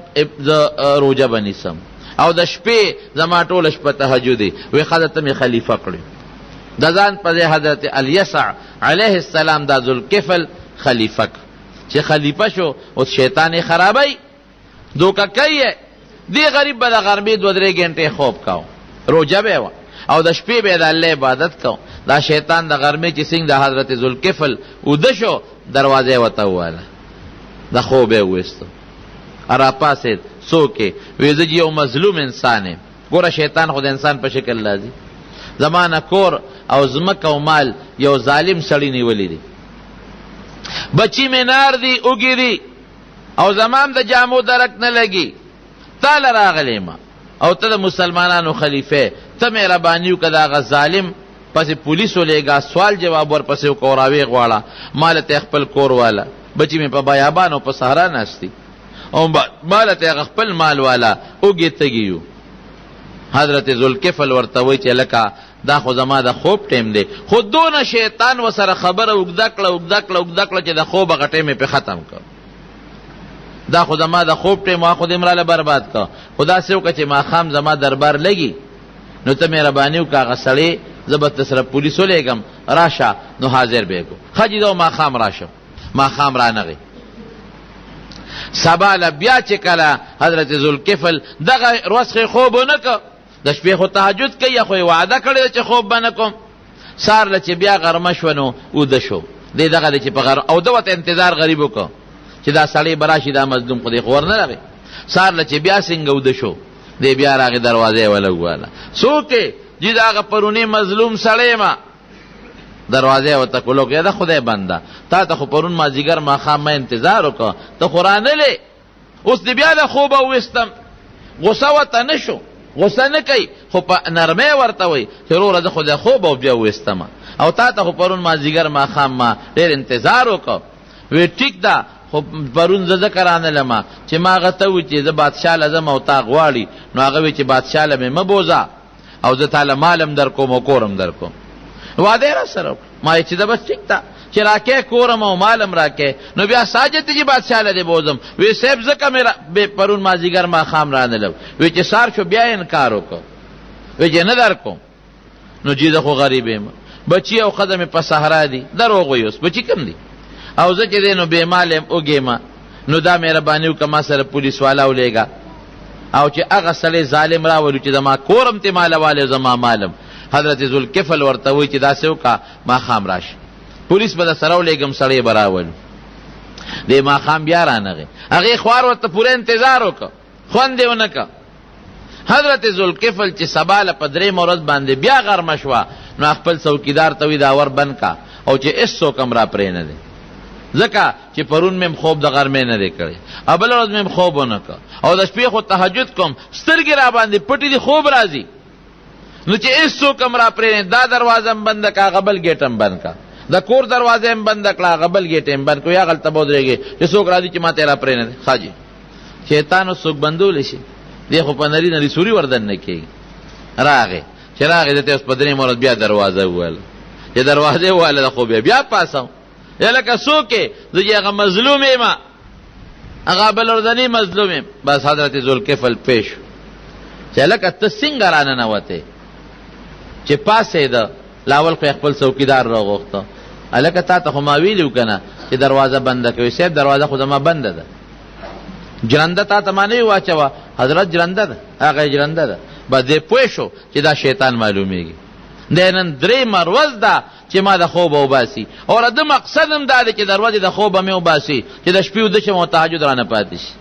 روژه بنیسم، او د شپې زما ټوله شپه تهجد دی. وی ښځه ته مې خلیفه کړې، د ځان په ځای حضرت الیسع علیه السلام دا ذوالکفل خلیفه کړ. چې خلیفه شو او شیطان یې خرابی دوکه کوي. دی غریب به د غرمې 2-3 ګنټې خوب کاو، روژه به وه، او د شپې به د الله عبادت کو. دا شیطان د غرمې چې څنګه د حضرت ذوالکفل اوده شو، دروازه یې ورته وواله، د خوب یې وویستو. راپاسید څوک وی زه یو مظلوم انسان یم. ګوره شیطان خو د انسان په شکل راځي. زمانه کور او ځمکه او مال یو ظالم سړی نیولی دی، بچی مې نار دی اوږې دی، او زمام د جامو درک نه لګي. تا له راغلی ما او ته د مسلمانانو خلیفه، ته مهرباني وکړه د هغه ظالم پسې پولیس ولېږه، سوال جواب ورپسې وکړه او راویې غواړه. ماله ته خپل کور والا، بچی مې په بیابان او په صحرا ناستی، او ماله ته هغه خپل مال والا اوږې تږي. حضرت ذوالکفل ورته وایي چې لکه دا خو زما د خوب ټیم دی. خو دونه شیطان وسره خبره اوږده کړه چې د خوب هغه ټیم یې پې ختم کړ. دا خو زما د خوب ټیم وا خو دې مراله برباد کړه. خو داسې وکړه چې ماښام زما دربار لګي، نو ته مهرباني وکړه هغه سړی زه به ته سره پولیس ولېږم، راشه نو حاضر به یې کړو. ښه جي دا ماښام راشم، ماښام رانغی. سبا له بیا چې کله حضرت ذوالکفل دغه ورځ خوب ونه کړ، د شپې خو تهجد کوي، خو یې وعده کړې ده چې خوب به نه کوم. سار له چې بیا غرمه شوه نو اوده شو. دی دغه دی چې په غرمه او ده ورته انتظار غریب وکړ چې دا سړی به راشي، دا مظلوم خو دی خو ورنه راغی. سار له چې بیا څنګه اوده شو، دی بیا راغی دروازه یې ولګوله. څوک یې؟ جي د هغه پرونی مظلوم سړی ما. دروازه یې ورته کولو کې ده خدای بنده، تا ته خو پرون مازدیګر ماښام ما انتظار وکړه، ته خو رانلې، اوس دې بیا د خوبه وویستم. غصه ورته نه شو، غصه نه کوي، خو په نرمۍ ورته وایي چې وروره زه خو د خوبه بیا وویستم، او تا ته خو پرون مازدیګر ماښام ما ډېر انتظار وکړ. وی ټیک ده، خو پرون زه ځکه رانلم چې ما هغه ته ووایي چې زه بادشاه له ځم او تا غواړي، نو هغه وایي چې بادشاه له مې مه بوځه، او زه تا له مالم در کوم او کورم در کوم. وعده یې را سره وکړه. ما یې چې ده بس ټیک ده چې راکې کورم او مالم راکې، نو بیا ساجد دی چې بادشاه له دې بوځم. وی صاحب ځکه مې پرون مازدیګر ماښام رانلم. وی چې سار شو بیا انکار وکړ، وی چې نه در کوم. نو جي زه خو غریب یم، بچي او ښځه مې په صحرا دي، دروغ وایي. اوس بچي کم دي او زه چې دی نو بې مال یم، اوږې یم. نو دا مهرباني وکړه ما سره پولیس والا ولېږه، او چې هغه سړی ظالم راولو چې زما کورم ته ماله والی زما مالم. حضرت ذوالکفل ورته وایي چې داسې وکړه ماښام راشي، پولیس به د سره ولېږم، سړی به راولو. دی ماښام بیا رانغی، هغې خوار ورته پوره انتظار وکړه، خوند یې ونه کړه. حضرت ذوالکفل چې سبا له په 3 ورځ باندې بیا غرمه شوه، نو خپل څوکیدار ته وایي دا ور بند کا، او چې هېڅوک هم را پرې نه دی، ځکه چې پرون مې خوب د غرمې نه دی کړی، او بله ورځ مې خوب ونه کړ، او د شپې خو تهجد کوم، سترګې را باندې پټې دي، خوب راځي. نو چې هېڅوک هم را پرې نه، دا دروازه هم بنده کړه، هغه بل ګیټ هم بند کړه، د کور دروازه هم بنده کړه، هغه بل ګیټ هم بند کړه، یا هغلته به ودرېږې چې څوک راځي چې ما ته یې را پرې نه دی. ښه جي شیطان اوس څوک بندولی شي؟ دی خو په نري نري سوري وردن نه کېږي. راغې چې راغې ده ته اوس په 3 ورځ بیا دروازه ووهله، چې دروازه یې ووهله ده خو بیا پاسم. یا لکه څوک یې؟ زه چې هغه مظلوم یم، هغه بل اردني مظلوم یم. بس حضرت ذوالکفل پیش شو چې لکه ته څنګه راننوتې؟ چې پاسېده، لاول خو خپل څوکیدار راغوښته، هلکه تا ته خو ما ویلي و که نه چې دروازه بنده کوي؟ صاحب دروازه خو زما بنده ده. جرنده تا ته معنی واچوه حضرت جرنده ده هغه جرنده ده به دې پوه شو چې دا شیطان معلومیږي د نن درې مروز ده چې ما د خوب وباسي او د مقصد هم دا دی چې دروازې د خوب مې وباسي چې د شپې وده شم او تهجد رانه پاتې شي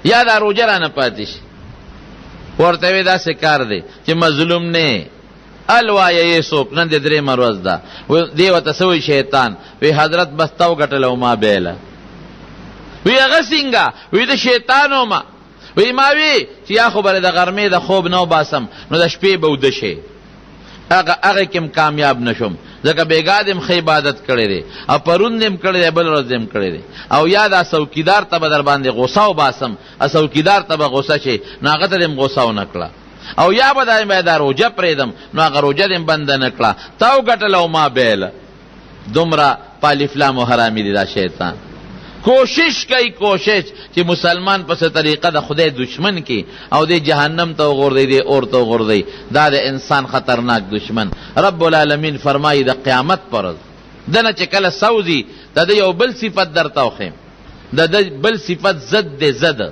یا دا روژه رانه پاتې شي ورته وی داسې کار دی چې مظلوم نه الوایه یې څوک نن د درې مروز ده دی ورته څه وایي شیطان وی حضرت بس تا وګټله او ما بیله وی هغه څنګه وی د شیطان ومه وی ما وی چې یا خو به د غرمې د خوب نه وباسم نو د شپې به وده شي هغه کې کامیاب نشم ځکه بیګا دې ښه عبادت کړی دی او پرون دې کړی دی بل ورځ دې کړی دی او یا دا څوکیدار ته به در باندې غوسه وباسم څوکیدار ته به غوسه شي نو هغه ته دې غوسه ونه کړه او یا به دا روژه پرېږدم نو هغه روژه دې بنده نه کړه تا وګټله او ما بیله دومره پالفلام و حرامي دی دا شیطان کوشش کوي کوشش چې مسلمان په څه طریقه د خدای دشمن کی او د جهنم ته وغورځي دی اور ته وغورځي دا د انسان خطرناک دشمن رب العالمین فرمایي د قیامت پر ورځ دنه چې کله سوزي د یو بل صفت درته وخیم د بل صفت زد دی زد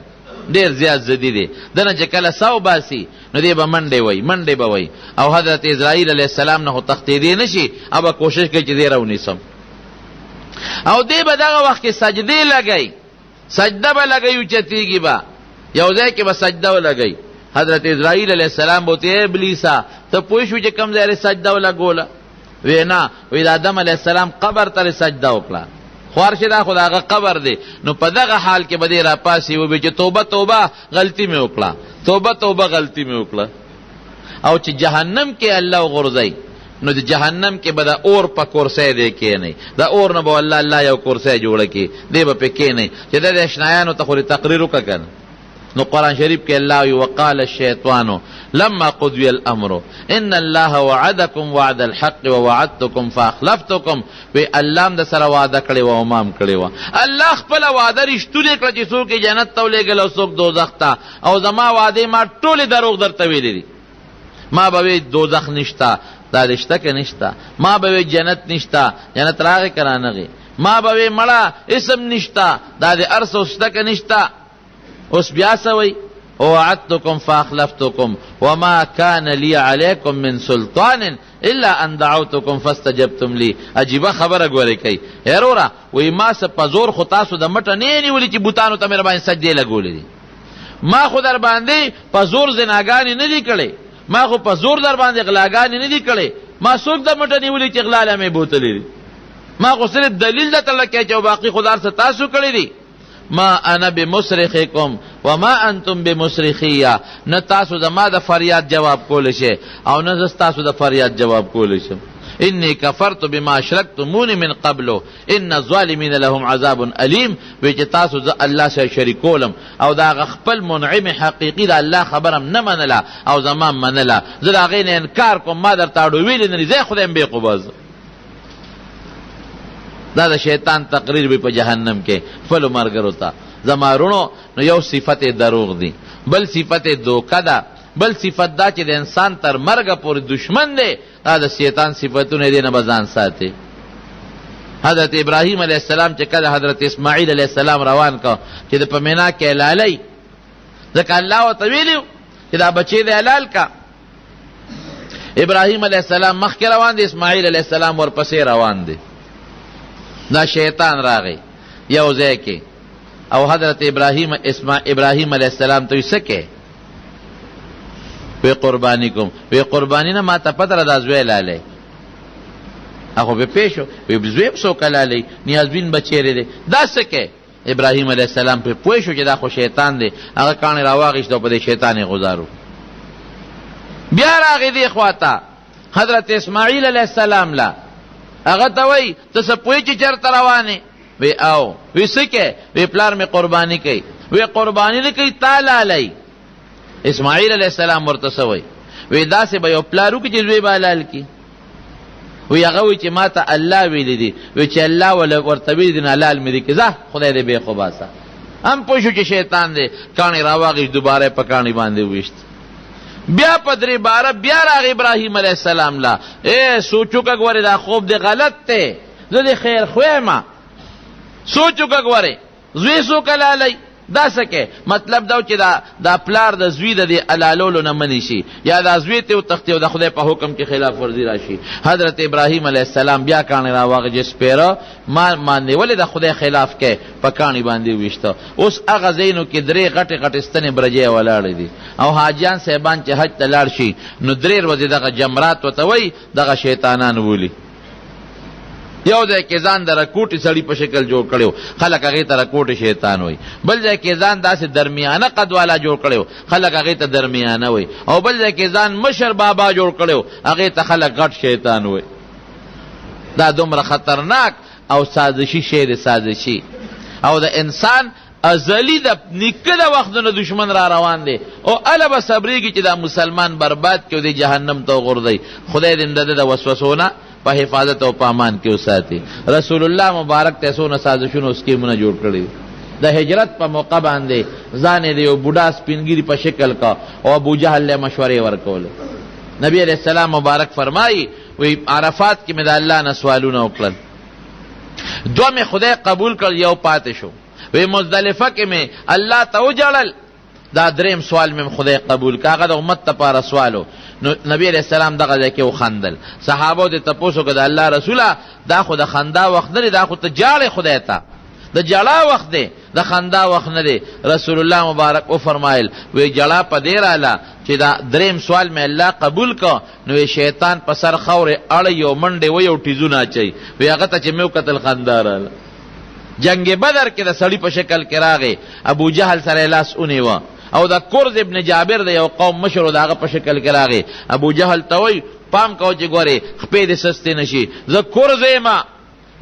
ډیر زیات زدی دی دنه چې کله سو باسي نو دی به منډې به وای او حضرت اسرائیل علیه السلام نه تختیدی نشي او کوشش کوي چې دی راونیسم او دی به دغه وخت کې سجدې لګی سجده به لګی اوچتېږي به یو ځای کې به سجده ولګی حضرت اسرائیل علیه السلام به ورته ابلیسه ته پوه شو چې کوم ځای سجده ولګوله وی نه وی د آدم علیه السلام قبر ته سجده وکړه خوار چې دا خو د هغه قبر دی نو په دغه حال کې به دی راپاسي وبې چې توبه غلطي مې وکړه توبه غلطي مې وکړه او چې جهنم کې الله وغورځوي نو د جهنم کې به د اور په کرسی دی کېنی د اور نه به الله یو کرسی جوړه کړي دی به پې کېنی چې د اشنایانو ته خو تقریر وکړه که نه نو قرآن شریف کې الله وی وقال الشیطان لما قضی الامر ان الله وعدکم وعد الحق ووعدتکم فاخلفتکم وی الله هم د سره وعده کړې وه او ما هم کړې وه الله خپله وعده رښتونې کړه چې څوک یې جنت ته ولېږل او څوک دوزخ ته او زما وعدې ما ټولې دروغ درته ویلې دي ما به وی دوزخ نشته دا رشته که نشته ما به وی جنت نشته جنت راغې که رانغې ما به وی مړه اسم نشته دا د هر څه شته که نشته اوس بیا څه وی ووعدتکم فاخلفتکم وما كان لي عليكم من سلطان الا ان دعوتکم فاستجبتم لي عجیبه خبره ګورې کوي هرورا وی ما څه په زور خو تاسو د مټه نه نیولي چې بوتانو ته مې باندې سجدې لګولې دي ما خو در باندې په زور زناګانې نه دي کړې ما خو په زور در باندې غلاګانې نه دي کړې ما څوک د مټه نیولي چې غلا مې بوتلې دي ما خو صرف دلیل درته لکې چې باقي خو څه تاسو کړی دي ما انا بمصرخکم وما انتم بمصرخیه نه تاسو زما د فریاد جواب کول شي او نه زه تاسو د فریاد جواب کول شم انی کفرت بما اشرکتمونی من قبل ان الظالمین لهم عذاب الیم وی چې تاسو ز الله سره شریکولم او دا خپل منعم حقیقی د الله خبرم نه منله او زما منله زه دا غین انکار کوم ما درته اړو ویل نه زه خدایم به قباز دا د شیطان تقریر به په جهنم کې فل مرګرو ته زمارونو نو یو صفت دروغ دی بل صفت دوکه ده بل صفت دا چې د انسان تر مرګه پورې دشمن دی دا د شیطان صفتونه دی نه بزان ساتي حضرت ابراهیم علیه السلام چې کله حضرت اسماعیل علیه السلام روان کو چې د پمینا کې حلالي ځکه الله ورته ویلي چې دا بچی دی حلال کا ابراهیم علیه السلام مخکې روان دی اسماعیل علیه السلام ورپسې روان دی دا شیطان راغی یو ځای کې او حضرت ابراهیم علیه السلام ته څه کې وی قربانی کوم وی قربانی نه ما ته پته را دا زوی لالی هغه به پیښو وی زوی څوک لالی نیازبین بچیرې دی دا څه کې ابراهیم علیه السلام په پوه شو چې دا خو شیطان دی هغه کاڼې راواغېست او په دې شیطان یې غذارو بیا راغی دی خواته حضرت اسماعیل علیه السلام لا هغه ته وی ته څه پوهې چې چېرته روانې وی او وی څه کې وی پلار مې قربانی کوي وی قربانی نه کوي تا لالی اسماعیل علیہ السلام ورته سوی وی داسې به یو پلار وکړي چې زوی به حلال کړي وی هغه وی چې ما ته الله ویلی دي وی چې الله ورته ویلي دي نو حلال مې دي که ځه خدای دې بې خوباسه هم پوه شو چې شیطان دی کاڼې راواغېست دوباره یې په کاڼې باندې وویشت بیا په درې باره بیا راغی ابراهیم علیه السلام لا سوچ وکړه ګورې دا خوب دی غلط دی زه دې خیر خو یم سوچ وکړه ګورې زوی څوک حلالوي دا سکه مطلب دا چې دا پلار د زوی د علالولو نه منی شي یا دا زوی ته تختی او د خدای په حکم کې خلاف ورزي راشي. حضرت ابراهیم علیه السلام بیا کانه راوغه جس پیرا ما نیولې د خدای خلاف کې پکانی باندې وشته. اوس هغه زینو کې درې غټه ستنې برجې ولاړې دي او حاجیان صاحبان چې حج ته لاړ شي نو درې ورځې دغه جمرات وته وای دغه شیطانان وولي. یو ځای کې ځان د رکوټي سړي په شکل جوړ کړو خلک هغې ته رکوټي شیطان وای. بل ځای کې ځان داسې درمیانه قد والا جوړ کړو خلک هغې ته درمیانه وای. او بل ځای کې ځان مشر بابا جوړ کړو هغې ته خلک غټ شیطان وای. دا دومره خطرناک او سازشي شی دی، سازشي. او د انسان ازلی د نیکه د وختونو دشمن را روان دی او اله به صبرېږي چې دا مسلمان برباد کړي او د جهنم ته وغورځوي. خدای دې د وسوسونه په حفاظت او پامان کې وساتي. رسول الله مبارک ته څونه سازشونو سکیمونه جوړ کړي. د هجرت په موقع باندې ځان یې یو بوډا سپینګیري په شکل کا او ابو جهل له مشورې ورکول. نبی علیہ السلام مبارک فرمایي وی عرفات کې مې د الله نه سوالونه وکړل، دوه مې خدای قبول کړ یو پاتې شو. وی مزدلفه کې مې الله ته وجړل، دا دریم سوال مې خدای قبول کا، هغه د امت لپاره سوالو. نو نبی علیہ السلام دغه ځای کې وخندل. صحابه دې تپوسو که د الله رسوله دا خو د خندا وخت نه دی، دا خو ته جاړې خدای ته، د جړا وخت دی، د خندا وخت نه دی. رسول الله مبارک وفرمایل وی جړا په دې راله چې دا دریم سوال مې الله قبول کا نو شیطان په سر خورې اړی او منډې وی او ټیزونه اچوي. وی هغه ته چې مې وکتل خندا راله. جنگ بدر کې د سړي په شکل کې راغی، ابو جهل سره لاس اونیوه او دا کرز ابن جابر د یو قوم مشر د هغه په شکل کې راغی. ابو جهل ته وی پام کو چې ګورې خپې دې سستې نشي، زه کرز یما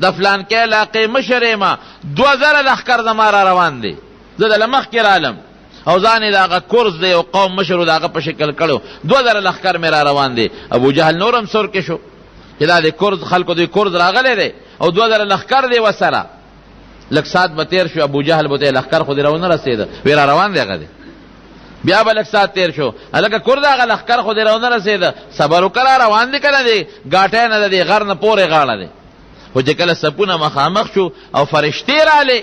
د فلان کې علاقې مشر یما، 2000 لښکر زما را روان دی، زه د مخکې رالم او ځان یې د هغه کرز د یو قوم مشر د هغه په شکل کړو، 2000 لښکر مې را روان دی. ابو جهل نورم سور کې شو چې دا د کرز خلکو د کرز راغلی دی او 2000 لښکر دی وسره. لږ ساعت به تېر شو، ابو جهل به ته لښکر خو دې راونه رسېده، وی را روان دی هغه دی. بیا به لږ ساعت تېر شو، هلکه کور د هغه لښکر خو دې راونه رسېده، صبر وکړه روان دی که نه دی، ګاټی نه ده دی، غر نه پورې غاړه دی. خو چې کله سپونه مخامخ شو او فرشتې رالې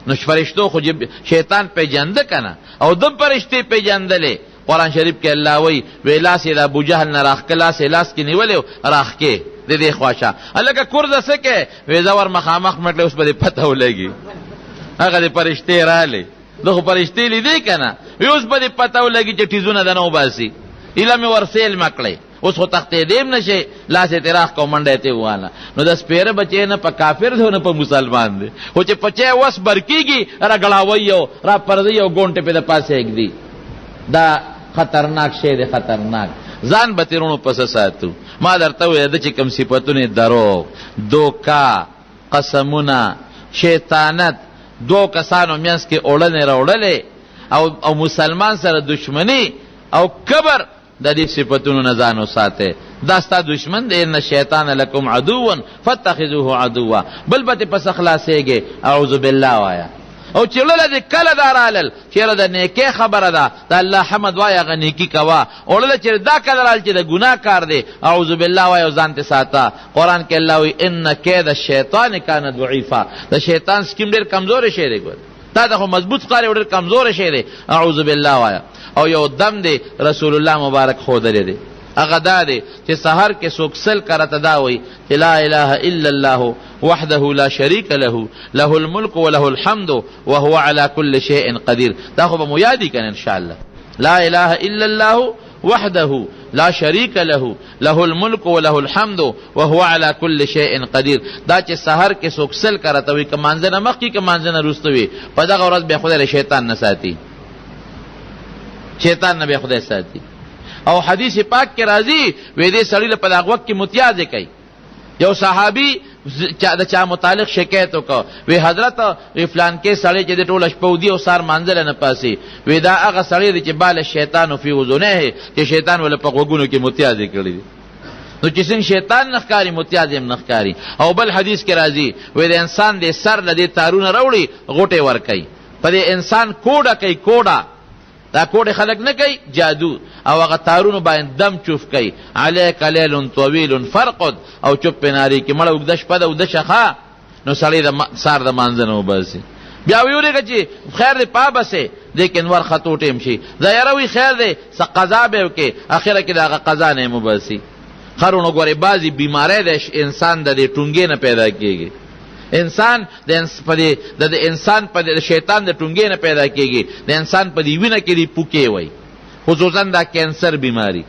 نو فرشتو خو شیطان پیژنده که نه او دم فرشتې پیژندلې. قرآن شریف کې الله وی لاس یې د ابو جهل نه راښکه، لاس یې لاس کې نیولې راښکې د دې خواشه. هلکه کورزه څه کې؟ وی زه ور مخامخ مټلې اوس به دې پته ولګي هغه د فرشتې رالې. ده خو فرشتې لیدې که نه؟ وی اوس به دې پته ولګي چې ټیزونه ده نه وباسي. ایله مې ورسیل مکړی، اوس خو تختېدې م نشي، لاس یې ترې راښکه او منډه یې ترې وواله. نو د سپېره بچی نه په کافر دی او نه په مسلمان دی، خو چې پچی وس برکېږي را ګړاوی او را پرځوي او ګونټې پې د پاسه ایږدي. دا خطرناک شی دی، خطرناک. ځان به تېرونو پسه ساتو. ما درته وویل چې کوم صفتونه دروغ، دوکا، قسمونه، شیطانت، دو کسانو منځ کې اوړنې راوړلې او مسلمان سره دشمنی او کبر، د دې صفتونو نه ځان وساتئ. دا ستا دشمن دی، ان الشیطان لکم عدو فاتخذوه عدوا. بل به پس خلاصېږي اعوذ بالله وایا. او چې وړله دې کله دا رالل چېرې د نیکۍ خبره ده، د الله حمد وایه هغه نیکي کوه. وړله چې دا کله رال چې د ګناه کار دی اعوذ بالله وایه او ځان ته ساته. قرآن کې الله وایي ان کید الشیطان کان ضعیفا. د شیطان سکیم ډېر کمزوری شی دی. ګور تا ته خو مضبوط ښکاري او ډېر کمزوری شی دی. اعوذ بالله وایه. او یو دم دی رسول الله مبارک ښودلی دی، هغه دا دی چې سحر کې څوک سل کرته دا وایي چې لا اله الا الله وحده لا شریک له له الملک وله الحمد وهو على كل شيء قدیر. دا خو به مو یادي کنه ان شاء الله. لا اله الا الله وحده لا شریک له له الملک وله الحمد وهو على كل شيء قدیر. دا چې سحر کې څوک سل کرته وي، که مانځه نه مخکې که مانځه نه وروسته وي، په دغه ورځ بیا خدای شیطان نه ساتي، شیطان نه بیا خدای ساتي. او حدیث پاک کې راځي وې دې سړی له په دغه وخت کې متیازې کوي. یو صحابي د چا متعلق شکایت وکړ، وی حضرت فلان کې سړی چې د ټوله شپه ودي او سار مانځله نه پاسي، وی دا هغه سړی دی چې بال شیطان فی اذنیه، چې شیطان ول په غوږونو کې متیازې کړي دي. نو چې څنګه شیطان نخکاری متیازې هم نخکاری. او بل حدیث کې راځي وی د انسان د سر له دې تارونه راوړي غوټې ورکوي، په دې انسان کوډه کوي، کوډه دا کوډې خلک نه کوي، جادو. او هغه تارونو باندې دم چوف کوي، علیک لیل طویل فرقد، او چوپ پې ناري کې مړه اوږده شپه ده اوږده شخه. نو سړی د سار د مانځه نه وباسي. بیا ویورېږه چې خیر دی پابسې لیکن ورخطو ټیم شي ظاهروي خیر دی څه قضا به وکړي اخره کې د هغه قضا نه یې مباسي خرونو ګورې بعضې بیماری د انسان د دې ټونګې نه پیدا کېږي انسان د انسان په شیطان د ټونګې نه پیدا کېږي د انسان په دې وینه کې دې پوکې وای خصوصا دا کینسر بیماری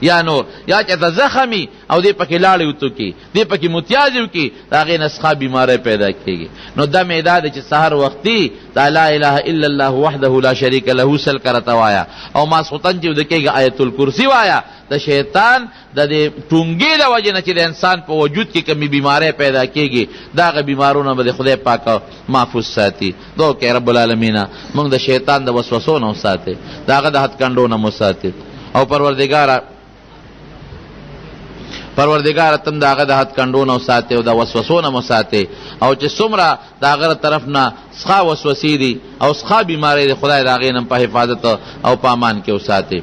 یا نور یا چې ته زخمي او دې پکې لاړې وتوکي دې پکې متیازې وکړي د هغې نسخه بیماری پیدا کېږي نو دم یې دا دی چې سهر وختي دا لا اله الا الله وحده لا شریک له سل کرته وایه او ماسخوتن چې وده کېږي آیت الکرسي وایه د شیطان د دې ټونګې د وجې نه چې د انسان په وجود کې کمی بیماری پیدا کېږي د هغه بیمارونه به د خدای پاک محفوظ ساتي دعا وکړئ رب العالمینه موږ د شیطان د وسوسو نه وساتې د هغه د هتکنډو نه مو ساتې او پروردګاره تم د هغه د هتکنډو نه وساتې او د وسوسو نه مو ساتې او چې څومره د هغه طرف نه څخه وسوسې دي او څخه بیماری د خدای د هغې نه په حفاظت او په امان کې وساتې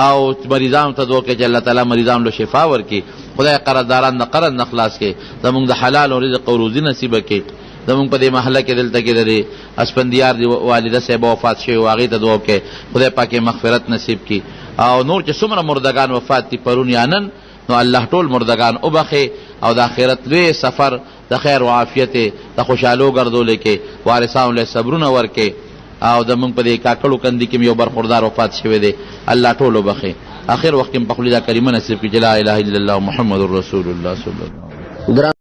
او مریضانو ته دعا وکړئ چې الله تعالی مریضانو له شفا ورکړي خدای قرضداران د قرض نه خلاص کړي زموږ د حلال او رزق او روزي نصیبه کړي زموږ په دې محله کې دلته کې د اسپندیار دی والده صاحب وفات شوي و هغې ته دعا وکړئ خدای پاک یې مغفرت نصیب کړي او نور چې څومره مردگان وفات دي پرون یا نن نو الله ټول مردگان وبخي او د آخرت لوی سفر د خیر و عافیت د خوشحالو ګرځولې کې وارثانو له صبرونه ورکې او د موږ په دې کاکړو کندي کې یو برخوردار وفات شوی دی الله ټول وبخي اخر وخت کې په خپل دا کریمه نصیب کړي چې لا اله الا الله محمد رسول الله صلی الله علیه وسلم